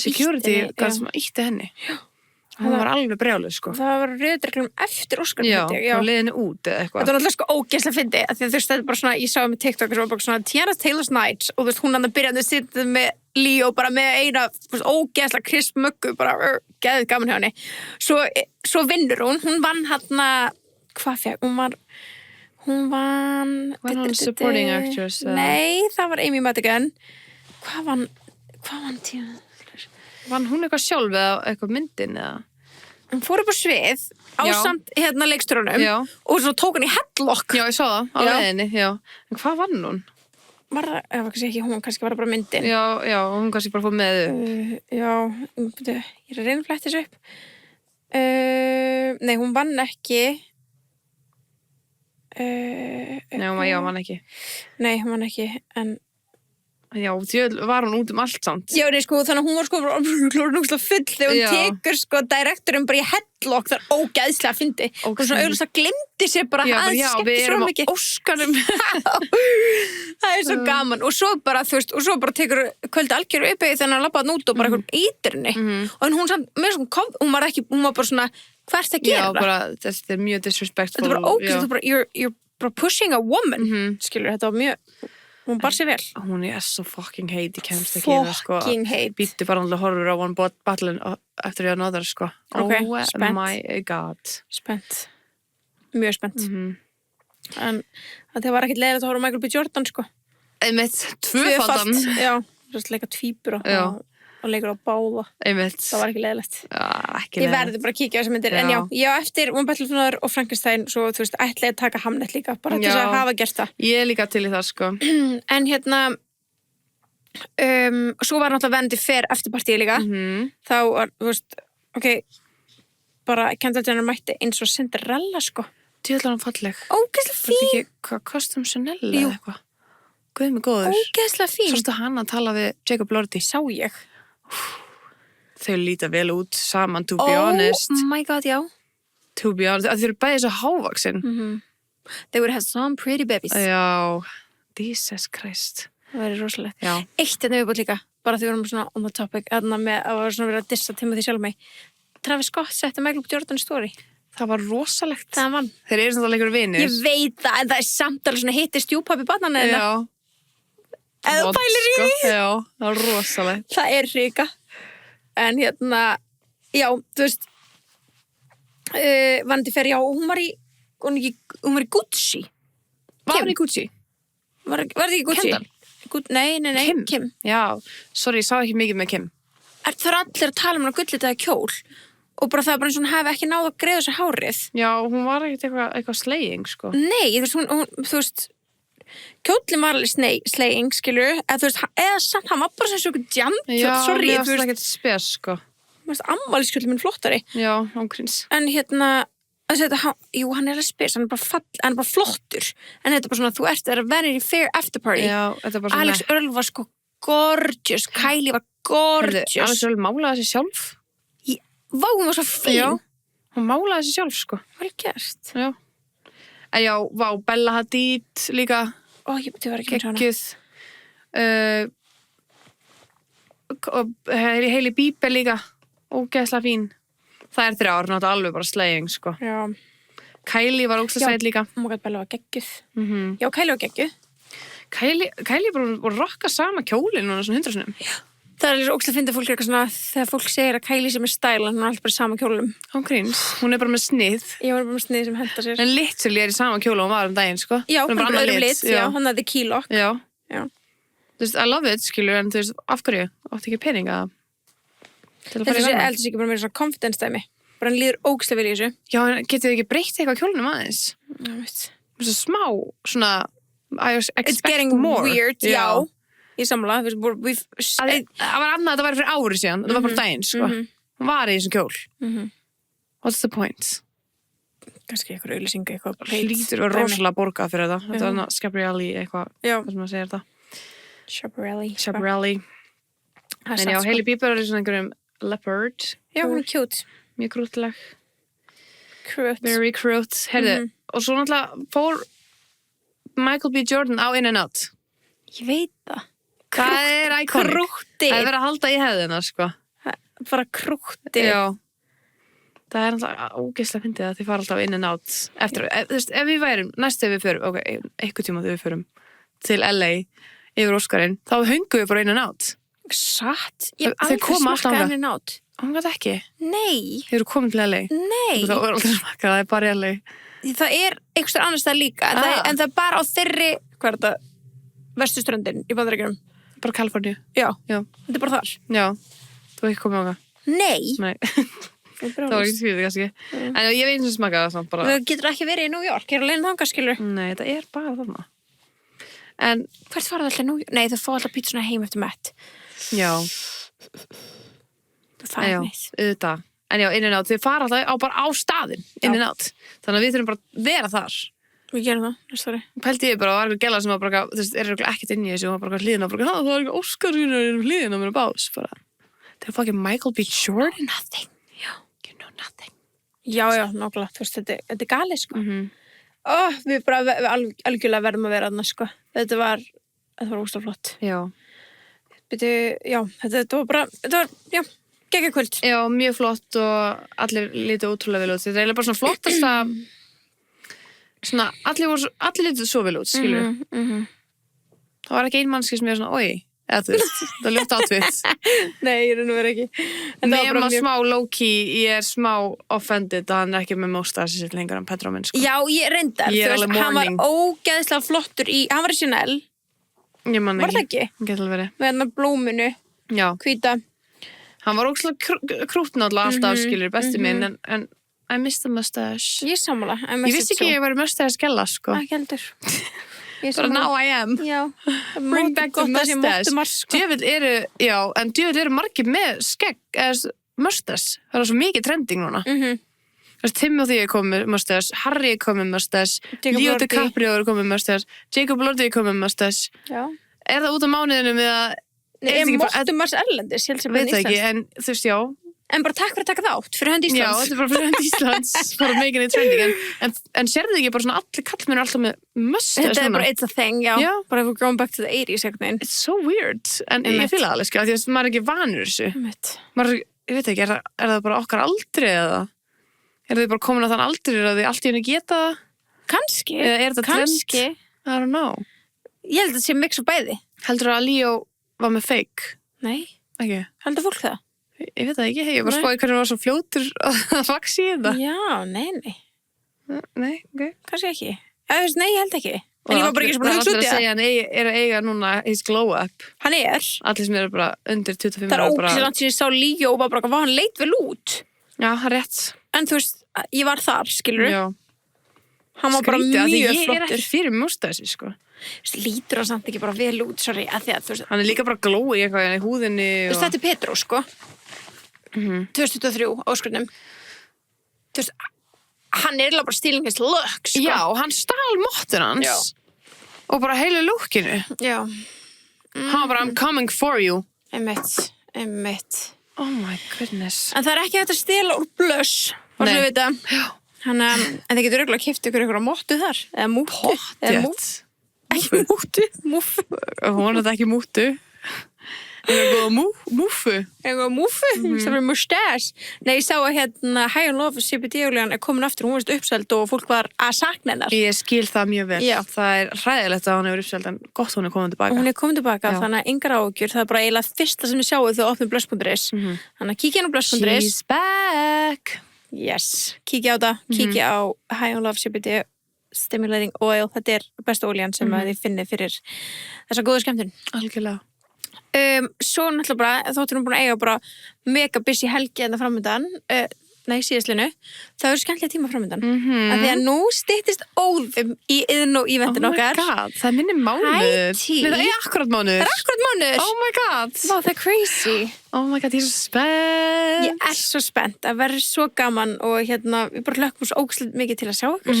[SPEAKER 2] security sem ítti henni.
[SPEAKER 1] Já.
[SPEAKER 2] Hún var alveg brjáluð, sko.
[SPEAKER 1] Það var rauðreglum eftir Óskarinn.
[SPEAKER 2] Já, frá liðinu út eða eitthvað.
[SPEAKER 1] Þetta var náttúrulega sko ógeðslega fyndið, af því að þú veist, þetta er bara svona, ég sá með TikTok sem var bara svona Tiana Taylor's Nights og þú veist, hún hann að byrjaði að sitja með Leo bara með eina ógeðslega krisp möggu, bara geðið gaman hjá henni. Svo vinnur hún vann hvað fekk, hún vann
[SPEAKER 2] supporting actress?
[SPEAKER 1] Nei, það var Amy Madigan. Hvað vann Tiana?
[SPEAKER 2] Vann hún eitthvað sjálf eða eitthvað myndin eða?
[SPEAKER 1] Hún fór upp á svið ásamt leikstjórunum og svo tók hann í headlock.
[SPEAKER 2] Já, ég sá það á leiðinni, já. En hvað vann hún?
[SPEAKER 1] Var það ekki hún, kannski var það bara myndin.
[SPEAKER 2] Já, hún kannski bara fór með upp.
[SPEAKER 1] Já, ég er að reyna að fletta þessu upp. Nei, hún vann ekki.
[SPEAKER 2] Nei, hún vann ekki.
[SPEAKER 1] Nei, hún vann ekki, en
[SPEAKER 2] já, var hún út allt samt.
[SPEAKER 1] Já, nei, sko, þannig að hún var sko klórunugslega full þegar hún tekur sko direktorinn bara í headlock, það er ógeðslega fyndi. Og svona auðvitað glemdi sér bara að skemmti svo mikið.
[SPEAKER 2] Við erum á Óskarnum.
[SPEAKER 1] Það er svo gaman. Og svo bara, þú veist, tekur Kvöldi algjöru uppi þegar hann lappaði út og bara eitthvað ítir henni. Og hún samt, hún var bara svona, hvert að gera?
[SPEAKER 2] Já, bara, þetta er mjög disrespectful.
[SPEAKER 1] Þetta er bara ógeðslega, you're pushing a woman, skilur, þetta var mjög Hún bar sér vel.
[SPEAKER 2] Hún er svo fucking heit, ég kemst ekki í það, sko.
[SPEAKER 1] Fucking heit.
[SPEAKER 2] Býttu bara náttúrulega horfur á One Battle eftir ég að náður, sko.
[SPEAKER 1] Ok,
[SPEAKER 2] Oh
[SPEAKER 1] spennt.
[SPEAKER 2] my god.
[SPEAKER 1] Spennt. Mjög spennt.
[SPEAKER 2] Mhm.
[SPEAKER 1] En það var ekkert leiðilegt að horfa á Michael B. Jordan, sko.
[SPEAKER 2] Einmitt, tvöfaldan.
[SPEAKER 1] Já, þess að leika tvíbur
[SPEAKER 2] Já.
[SPEAKER 1] og leikur á báða.
[SPEAKER 2] Einmitt.
[SPEAKER 1] Það var ekki leiðilegt.
[SPEAKER 2] Já, ekki
[SPEAKER 1] Ég
[SPEAKER 2] leiðilegt.
[SPEAKER 1] verði bara að kíkja á þessar myndir.
[SPEAKER 2] Já.
[SPEAKER 1] En já, ég á eftir One Battle for Another og Frankenstein, svo þú veist, ætlaði að taka Hamlet líka, bara til þess
[SPEAKER 2] Já.
[SPEAKER 1] að hafa gert það.
[SPEAKER 2] Ég er líka til í það, sko.
[SPEAKER 1] En hérna, svo var náttúrulega Vanity Fair eftirpartíi líka. Þá var, þú veist, ok, bara Kendall Jenner mætti eins og Cinderella, sko.
[SPEAKER 2] Djöðlar hann falleg.
[SPEAKER 1] Ógeðslega
[SPEAKER 2] Var þetta
[SPEAKER 1] fín.
[SPEAKER 2] ekki hvað Custom Chanel
[SPEAKER 1] Jú.
[SPEAKER 2] eða eitthvað? Guð mig góður.
[SPEAKER 1] Ógeðslega fín.
[SPEAKER 2] Sástu hann að tala við Jacob Lordi?
[SPEAKER 1] Sá ég.
[SPEAKER 2] Þau líta vel út saman, to be honest.
[SPEAKER 1] Oh my god, já.
[SPEAKER 2] To be honest. Þau eru bæðið svo hávaksin.
[SPEAKER 1] They would have some pretty babies.
[SPEAKER 2] Já. Jesus Christ.
[SPEAKER 1] Það verið rosalegt.
[SPEAKER 2] Já.
[SPEAKER 1] Eitt hérna viðbútt líka, bara því við vorum svona on the topic, þarna með að var svona verið að dissa Timothy sjálf mig. Travis Scott setti Michael B. Jordan í story.
[SPEAKER 2] Það var rosalegt.
[SPEAKER 1] Það vann.
[SPEAKER 2] Þeir eru svona leikur vinir.
[SPEAKER 1] Ég veit það, en það er samt alveg svona hitti stjúpappi barnana þeirna.
[SPEAKER 2] Já.
[SPEAKER 1] Eða þú pælir í því.
[SPEAKER 2] Já, það var rosalegt.
[SPEAKER 1] Það er hrika. En hérna, já, þú veist, Vanity Fair, já, hún var í Gucci.
[SPEAKER 2] Var hann í Gucci?
[SPEAKER 1] Var það ekki Gucci?
[SPEAKER 2] Kendall?
[SPEAKER 1] Nei, Kim.
[SPEAKER 2] Já, sorry, ég sá ekki mikið með Kim.
[SPEAKER 1] Það er allir að tala um hana gullitaði kjól og bara það er bara eins og hún hefði ekki náð að greiða sér hárið.
[SPEAKER 2] Já, hún var ekkert eitthvað sleging, sko.
[SPEAKER 1] Nei, þú veist, kjólinn var alveg sleging, skilur, eða samt, hann var bara sem svona jamkjóll,
[SPEAKER 2] Já,
[SPEAKER 1] sorry,
[SPEAKER 2] mér
[SPEAKER 1] þú
[SPEAKER 2] varst
[SPEAKER 1] veist,
[SPEAKER 2] ekkert spes, sko.
[SPEAKER 1] ammæliskjóllinn minn flottari.
[SPEAKER 2] Já, ángríns.
[SPEAKER 1] En hérna, jú, hann er alveg spes, hann er bara flottur, en þetta er bara svona, þú ert að vera í fair after party.
[SPEAKER 2] Já, þetta er bara svona...
[SPEAKER 1] Alex Earl var sko gorgeous, Kylie var gorgeous.
[SPEAKER 2] Alex Earl málaði sér sjálf.
[SPEAKER 1] Vá, hún var svo fín.
[SPEAKER 2] Já, hún málaði sér sjálf, sko.
[SPEAKER 1] Vel gert.
[SPEAKER 2] Já. En já, vá, Bella Hadid líka.
[SPEAKER 1] Ó, ég var ekki með hana.
[SPEAKER 2] Geggjuð. Hailey Bieber líka. Ógeðslega fín. Það er 3 ár, náttúrulega alveg bara sleging, sko.
[SPEAKER 1] Já.
[SPEAKER 2] Kylie var ógeðslega sæt líka.
[SPEAKER 1] Oh my god, Bella var geggjuð. Já, Kylie var geggjuð.
[SPEAKER 2] Kylie bara að rocka sama kjólinn núna svona 100 sinnum.
[SPEAKER 1] Það er alveg ógst að finna fólk eitthvað svona þegar fólk segir að Kylie sem er stæla, hún er alltaf bara í sama kjólum.
[SPEAKER 2] Ángríns. Hún er bara með snið.
[SPEAKER 1] Ég var bara með snið sem henda sér.
[SPEAKER 2] En literally er í sama kjóla og hún var daginn, sko.
[SPEAKER 1] Já,
[SPEAKER 2] hún
[SPEAKER 1] hann er öðrum lit, já, hann hafði keylock.
[SPEAKER 2] Já.
[SPEAKER 1] Já.
[SPEAKER 2] Þú veist, I love it, skilur, en þú veist, af hverju? Átti ekki peninga til að
[SPEAKER 1] Þetta
[SPEAKER 2] fara í
[SPEAKER 1] sé
[SPEAKER 2] verma.
[SPEAKER 1] heldur sig ekki bara með svona confidence dæmi. Bara hann líður ógst að vilja í þessu.
[SPEAKER 2] Já, en getið þið ekki breytt eitthvað á kjólunum aðeins?
[SPEAKER 1] Já, veit.
[SPEAKER 2] Svo smá, svona, I expect
[SPEAKER 1] It's getting
[SPEAKER 2] more.
[SPEAKER 1] weird, já. Ég samla,
[SPEAKER 2] Það var annað að það væri fyrir ári síðan, það var bara daginn, sko. Hún var í þessum kjól. What's the point?
[SPEAKER 1] kannski eitthvað auðlýsinga, eitthvað bara
[SPEAKER 2] Hlýtur og rosalega borgað fyrir þetta. Þetta var Schiaparelli eitthvað,
[SPEAKER 1] Já.
[SPEAKER 2] hvað sem að segja þetta.
[SPEAKER 1] Schiaparelli.
[SPEAKER 2] En já, Hailey Bieber er í svona einhverjum leopard.
[SPEAKER 1] Já, hún er cute.
[SPEAKER 2] Mjög krútleg.
[SPEAKER 1] Cute.
[SPEAKER 2] Very cute. Herðu, og svo náttúrulega fór Michael B. Jordan á In and Out.
[SPEAKER 1] Ég veit það.
[SPEAKER 2] Það er iconic.
[SPEAKER 1] Krútti.
[SPEAKER 2] Það er verið að halda í hefðina, sko.
[SPEAKER 1] Bara krútti.
[SPEAKER 2] Já. Það er alltaf ógeðslega fyndið að þið fara alltaf In and Out eftir, þú veist, ef við værum, næst ef við förum, ok, eitthvað tíma þegar við förum til LA yfir Óskarinn, þá höngum við bara In and Out.
[SPEAKER 1] Satt? Ég hef
[SPEAKER 2] Þau
[SPEAKER 1] aldrei
[SPEAKER 2] koma alltaf
[SPEAKER 1] smakkað
[SPEAKER 2] þangað.
[SPEAKER 1] henni nátt.
[SPEAKER 2] Hún gæti ekki.
[SPEAKER 1] Nei.
[SPEAKER 2] Þið eru komin til LA.
[SPEAKER 1] Nei.
[SPEAKER 2] Það er aldrei smakkað, það er bara í LA.
[SPEAKER 1] Það er einhverstað annars það líka, en það er bara á þeirri, hvað er þetta, vestuströndin í Bandaríkjunum.
[SPEAKER 2] Bara Kaliforníu.
[SPEAKER 1] Já.
[SPEAKER 2] Já.
[SPEAKER 1] Þetta er bara þar.
[SPEAKER 2] Já. Þú hefði ekki komið á það.
[SPEAKER 1] Nei.
[SPEAKER 2] Nei. Það var ekki skvítið kannski. En ég veit sem smakað það samt bara.
[SPEAKER 1] Það getur ekki verið í New York, ég er alveg þangað, skilur.
[SPEAKER 2] Nei, þetta er bara þarna. En,
[SPEAKER 1] Hvert fara það alltaf New York? Nei, það fá alltaf pítsuna heim eftir mett.
[SPEAKER 2] já,
[SPEAKER 1] Það er neitt.
[SPEAKER 2] auðvitað. En já, In and Out, þið fara alltaf bara á staðinn, In and Out. Þannig að við þurfum bara að vera þar.
[SPEAKER 1] Við gerum það, næstu ári.
[SPEAKER 2] Pældi ég bara, það var eitthvað gæla sem var bara, þú veist, er ekkert inn í þessu og var bara hlýðin og bara, það var eitthvað Óskarinn hlýðin og mér bás, bara. Það er fucking Michael B. Jordan.
[SPEAKER 1] Nothing. Já.
[SPEAKER 2] You know nothing.
[SPEAKER 1] Já, nákvæmlega, þú veist, þetta er galið, sko. Við bara algjörlega verðum að vera þarna, sko. Þetta var óstaflott.
[SPEAKER 2] Já.
[SPEAKER 1] Þetta var bara, geggjað kvöld.
[SPEAKER 2] Já, mjög flott og allir lítið ótrúlega vel út. Þetta er eiginlega bara svona flottasta, svona, allir lítið svo vel út, skilur. Það var ekki ein mannski sem ég svona, oi, eða þú veist, það ljótt átvitt.
[SPEAKER 1] Nei, ég raun og vera ekki.
[SPEAKER 2] Nema smá low-key, ég smá offended að hann ekki með móstaði sitt lengur en Pedro minn, sko.
[SPEAKER 1] Já, ég reyndar,
[SPEAKER 2] Ég
[SPEAKER 1] þú
[SPEAKER 2] alveg
[SPEAKER 1] hann var
[SPEAKER 2] mourning.
[SPEAKER 1] ógeðslega flottur hann var í Chanel,
[SPEAKER 2] Ég man
[SPEAKER 1] var það ekki?
[SPEAKER 2] Gæti alveg verið.
[SPEAKER 1] Með hann blóminu,
[SPEAKER 2] Já,
[SPEAKER 1] hvíta.
[SPEAKER 2] hann var ógeðslega krútt náttúrulega alltaf, skilur, besti minn, en I missed the mustache.
[SPEAKER 1] Ég sammála.
[SPEAKER 2] Ég vissi ekki að ég var mustache skella, sko.
[SPEAKER 1] Ekki heldur.
[SPEAKER 2] Bara now I am.
[SPEAKER 1] Já.
[SPEAKER 2] Bring back the mustache. Djöfull eru margir með skegg, eða mustache. Það er svo mikið trending núna. Timothy er komið með mustache, Harry er komið með mustache, Leo DiCaprio er komið með mustache, Jacob Elordi er komið með mustache.
[SPEAKER 1] Já.
[SPEAKER 2] Er það út af mánuðinu með að...
[SPEAKER 1] Máttu Mars Erlendis, ég held sem
[SPEAKER 2] Veit það ekki, en þú veist, já.
[SPEAKER 1] En bara takk fyrir að taka þátt, fyrir hönd Íslands.
[SPEAKER 2] Já, þetta er bara fyrir hönd Íslands, bara making it trending. En sérðu ekki bara svona allir kallmenn er alltaf með mustache
[SPEAKER 1] Þetta er bara it's a thing, já. Bara we're going back to the 80s, eitthvað.
[SPEAKER 2] It's so weird. En ég fíla það alveg, skil, því að maður er ekki vanur þessu. Ég veit ekki, er það bara okkar aldri eða? Er þið bara komin á þann aldri að þið allt í henni geta það?
[SPEAKER 1] Kannski.
[SPEAKER 2] Eða er þetta trend? I don't know.
[SPEAKER 1] Ég held að þetta sé mix og bæði.
[SPEAKER 2] Heldur að Leo var með fake?
[SPEAKER 1] Nei.
[SPEAKER 2] Ekki?
[SPEAKER 1] Heldur fólk það?
[SPEAKER 2] Ég veit það ekki, ég var spáði hvernig það var svo fljótur að faxi í þetta.
[SPEAKER 1] Já, nei.
[SPEAKER 2] Nei, ok.
[SPEAKER 1] Kannski ekki. Nei, ég held ekki. En ég var bara ekki svona að hugsa út í það.
[SPEAKER 2] Það er allir að segja hann er að eiga núna his glow up.
[SPEAKER 1] Hann er.
[SPEAKER 2] Allir sem eru bara undir 25
[SPEAKER 1] Það er ógeðslega langt sem ég sá Leo og bara, hvað hann leit vel út.
[SPEAKER 2] Já, það er rétt.
[SPEAKER 1] En þú veist, ég var þar, skilur
[SPEAKER 2] Já.
[SPEAKER 1] Hann var bara mjög
[SPEAKER 2] Ég er
[SPEAKER 1] flottur.
[SPEAKER 2] ekki fyrir mustache, sko.
[SPEAKER 1] Lítur hann samt ekki bara vel út, sorry, að því að, þú veist,
[SPEAKER 2] Hann er líka bara glói eitthvað í húðinni og...
[SPEAKER 1] þetta er Pedro, sko. 2023, óskrunum. Þú veist, hann er bara stealing his look, sko.
[SPEAKER 2] Já, hann stál mottur hans.
[SPEAKER 1] Já.
[SPEAKER 2] Og bara heilu lúkinu.
[SPEAKER 1] Já.
[SPEAKER 2] Hann var bara, I'm coming for you.
[SPEAKER 1] Einmitt.
[SPEAKER 2] Oh my goodness.
[SPEAKER 1] En það er ekki hægt að stela úr blush, bara svo við vita.
[SPEAKER 2] Já.
[SPEAKER 1] En þið getur örugglega keypt ykkur mottu þar. Eða múttu. Ekki múttu.
[SPEAKER 2] Hún er þetta ekki múttu. Það er góða múfu.
[SPEAKER 1] Eitthvað múfu, það var mustache. Nei, ég sá að High on Love CBD-olían er komin aftur, hún varst uppseld og fólk var að sakna hennar.
[SPEAKER 2] Ég skil það mjög vel.
[SPEAKER 1] Já.
[SPEAKER 2] Það er hræðilegt að hún hefur uppseld en gott hún er komin tilbaka.
[SPEAKER 1] Hún er komin tilbaka,
[SPEAKER 2] Já.
[SPEAKER 1] þannig að engar áhugjur. Það er bara eiginlega fyrsta sem ég sjáu þegar opnum blush.is. Þannig að kíkja inn á blush.is.
[SPEAKER 2] She's back.
[SPEAKER 1] Yes, kíkja á það. Kíkja á High on Love CBD Stimulating Oil. Þetta er besta olían sem að þið finnið fyrir þessa góðu skemmtun.
[SPEAKER 2] Algjörlega.
[SPEAKER 1] Svo náttúrulega bara, þóttur hún búin að eiga bara mega busy helgi en það framöndan, síðastlinu, það eru skemmtilega tíma framöndan. Af því að nú styttist óðum í iðn og ívendin okkar.
[SPEAKER 2] Oh my god, það er minni mánuður.
[SPEAKER 1] Hætti.
[SPEAKER 2] Nei, það er akkurat mánuður.
[SPEAKER 1] Það er akkurat mánuður.
[SPEAKER 2] Oh my god.
[SPEAKER 1] Vá, það er crazy.
[SPEAKER 2] Oh my god, ég er svo spennt.
[SPEAKER 1] Ég er svo spennt, það verður svo gaman og við bara hlökkum svo ógeðslega mikið til að sjá ykkur.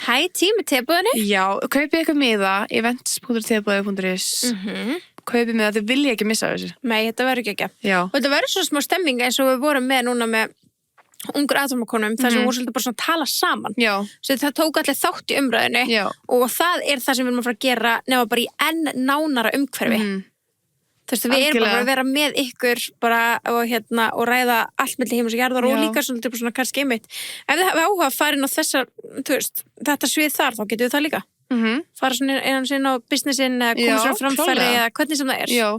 [SPEAKER 1] Hætti með tebúðinni.
[SPEAKER 2] Já, kaupið ykkur miða, events.tebúði.is. Kaupið miða, þið vilja ekki missa þessu.
[SPEAKER 1] Nei, þetta verður ekki ekki.
[SPEAKER 2] Já.
[SPEAKER 1] Og þetta verður svona smá stemming eins og við vorum með núna með ungur aðdómakonum, þar sem voru svolítið bara svona að tala saman.
[SPEAKER 2] Já.
[SPEAKER 1] Svo það tók allir þátt í umræðinu.
[SPEAKER 2] Já.
[SPEAKER 1] Og það er það sem við erum að fara að gera nema bara í enn nánara umhverfi. Þú veist, við erum bara að vera með ykkur bara og ræða allt milli heims og jarðar og líka svolítið bara svona kannski einmitt. Ef þið hafa áhuga að fara inn á þetta svið þar, þá getum við það líka. Fara svona eins inn á businessin eða koma svona framfæri eða hvernig sem það er.
[SPEAKER 2] Já,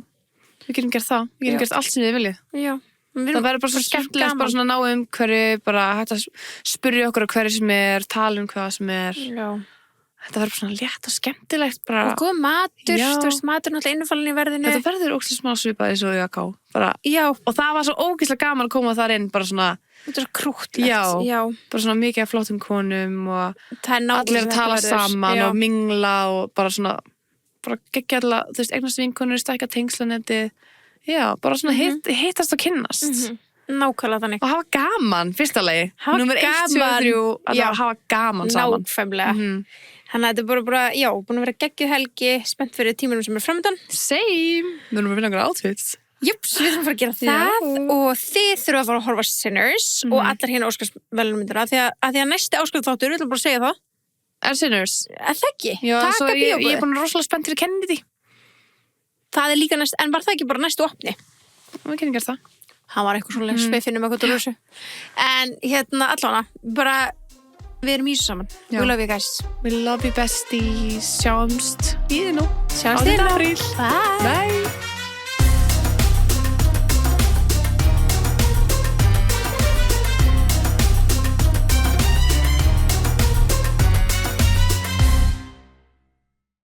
[SPEAKER 2] við getum gert það. Við getum gert allt sem við viljum.
[SPEAKER 1] Já.
[SPEAKER 2] Það verður bara svo skemmtilegt, bara svona ná hverju, bara hægt að spyrja okkur á hverju sem er, tala hvað sem er. Já. Þetta verður bara svona létt og skemmtilegt. Bara...
[SPEAKER 1] Og góð matur, þú veist, matur náttúrulega innfallin í verðinu.
[SPEAKER 2] Þetta verður ógeðslega smá svipað eins og ég að ká.
[SPEAKER 1] Já.
[SPEAKER 2] Og það var svo ógeðslega gaman að koma þar inn, bara svona...
[SPEAKER 1] Þetta er svo krúttlegt.
[SPEAKER 2] Já, bara svona mikið af flottum konum og allir að tala saman og mingla og bara svona, bara geggja alla, þú veist, eignast vinkonur, stækka tengslanetti. Já, bara svona hittast og kynnast.
[SPEAKER 1] Nákvæmlega þannig.
[SPEAKER 2] Og hafa gaman, fyrsta lagi.
[SPEAKER 1] Númer 1, 2 og 3,
[SPEAKER 2] að hafa gaman saman.
[SPEAKER 1] Nákvæmlega. Þannig að þetta er bara, já, búin að vera geggjuð helgi, spennt fyrir tímanum sem er framöndan.
[SPEAKER 2] Same. Við erum að vinna okkur outfits.
[SPEAKER 1] Jöps, við þurfum að fara að gera það og þið þurfum að fara að horfa Sinners og allar hérna Óskarsverðlaunamyndina af því að næsti Óskarsþáttur, við ætlum bara að segja það.
[SPEAKER 2] Er Sinners?
[SPEAKER 1] Er það ekki?
[SPEAKER 2] Já,
[SPEAKER 1] Taka bíóbúið.
[SPEAKER 2] Ég er búin rosalega spennt fyrir Kennedy.
[SPEAKER 1] Það er líka næst, en var það ekki bara næstu opni?
[SPEAKER 2] Við getum gert það.
[SPEAKER 1] Hann var eitthvað svona við finnum eitthvað úr þessu. En allána, bara við erum í þessu saman.
[SPEAKER 2] Já.
[SPEAKER 1] We love you guys.
[SPEAKER 2] We love you besties. Sjáumst í nú.
[SPEAKER 1] Sjáumst í
[SPEAKER 2] 18.
[SPEAKER 1] nú.
[SPEAKER 2] apríl.
[SPEAKER 1] Bye.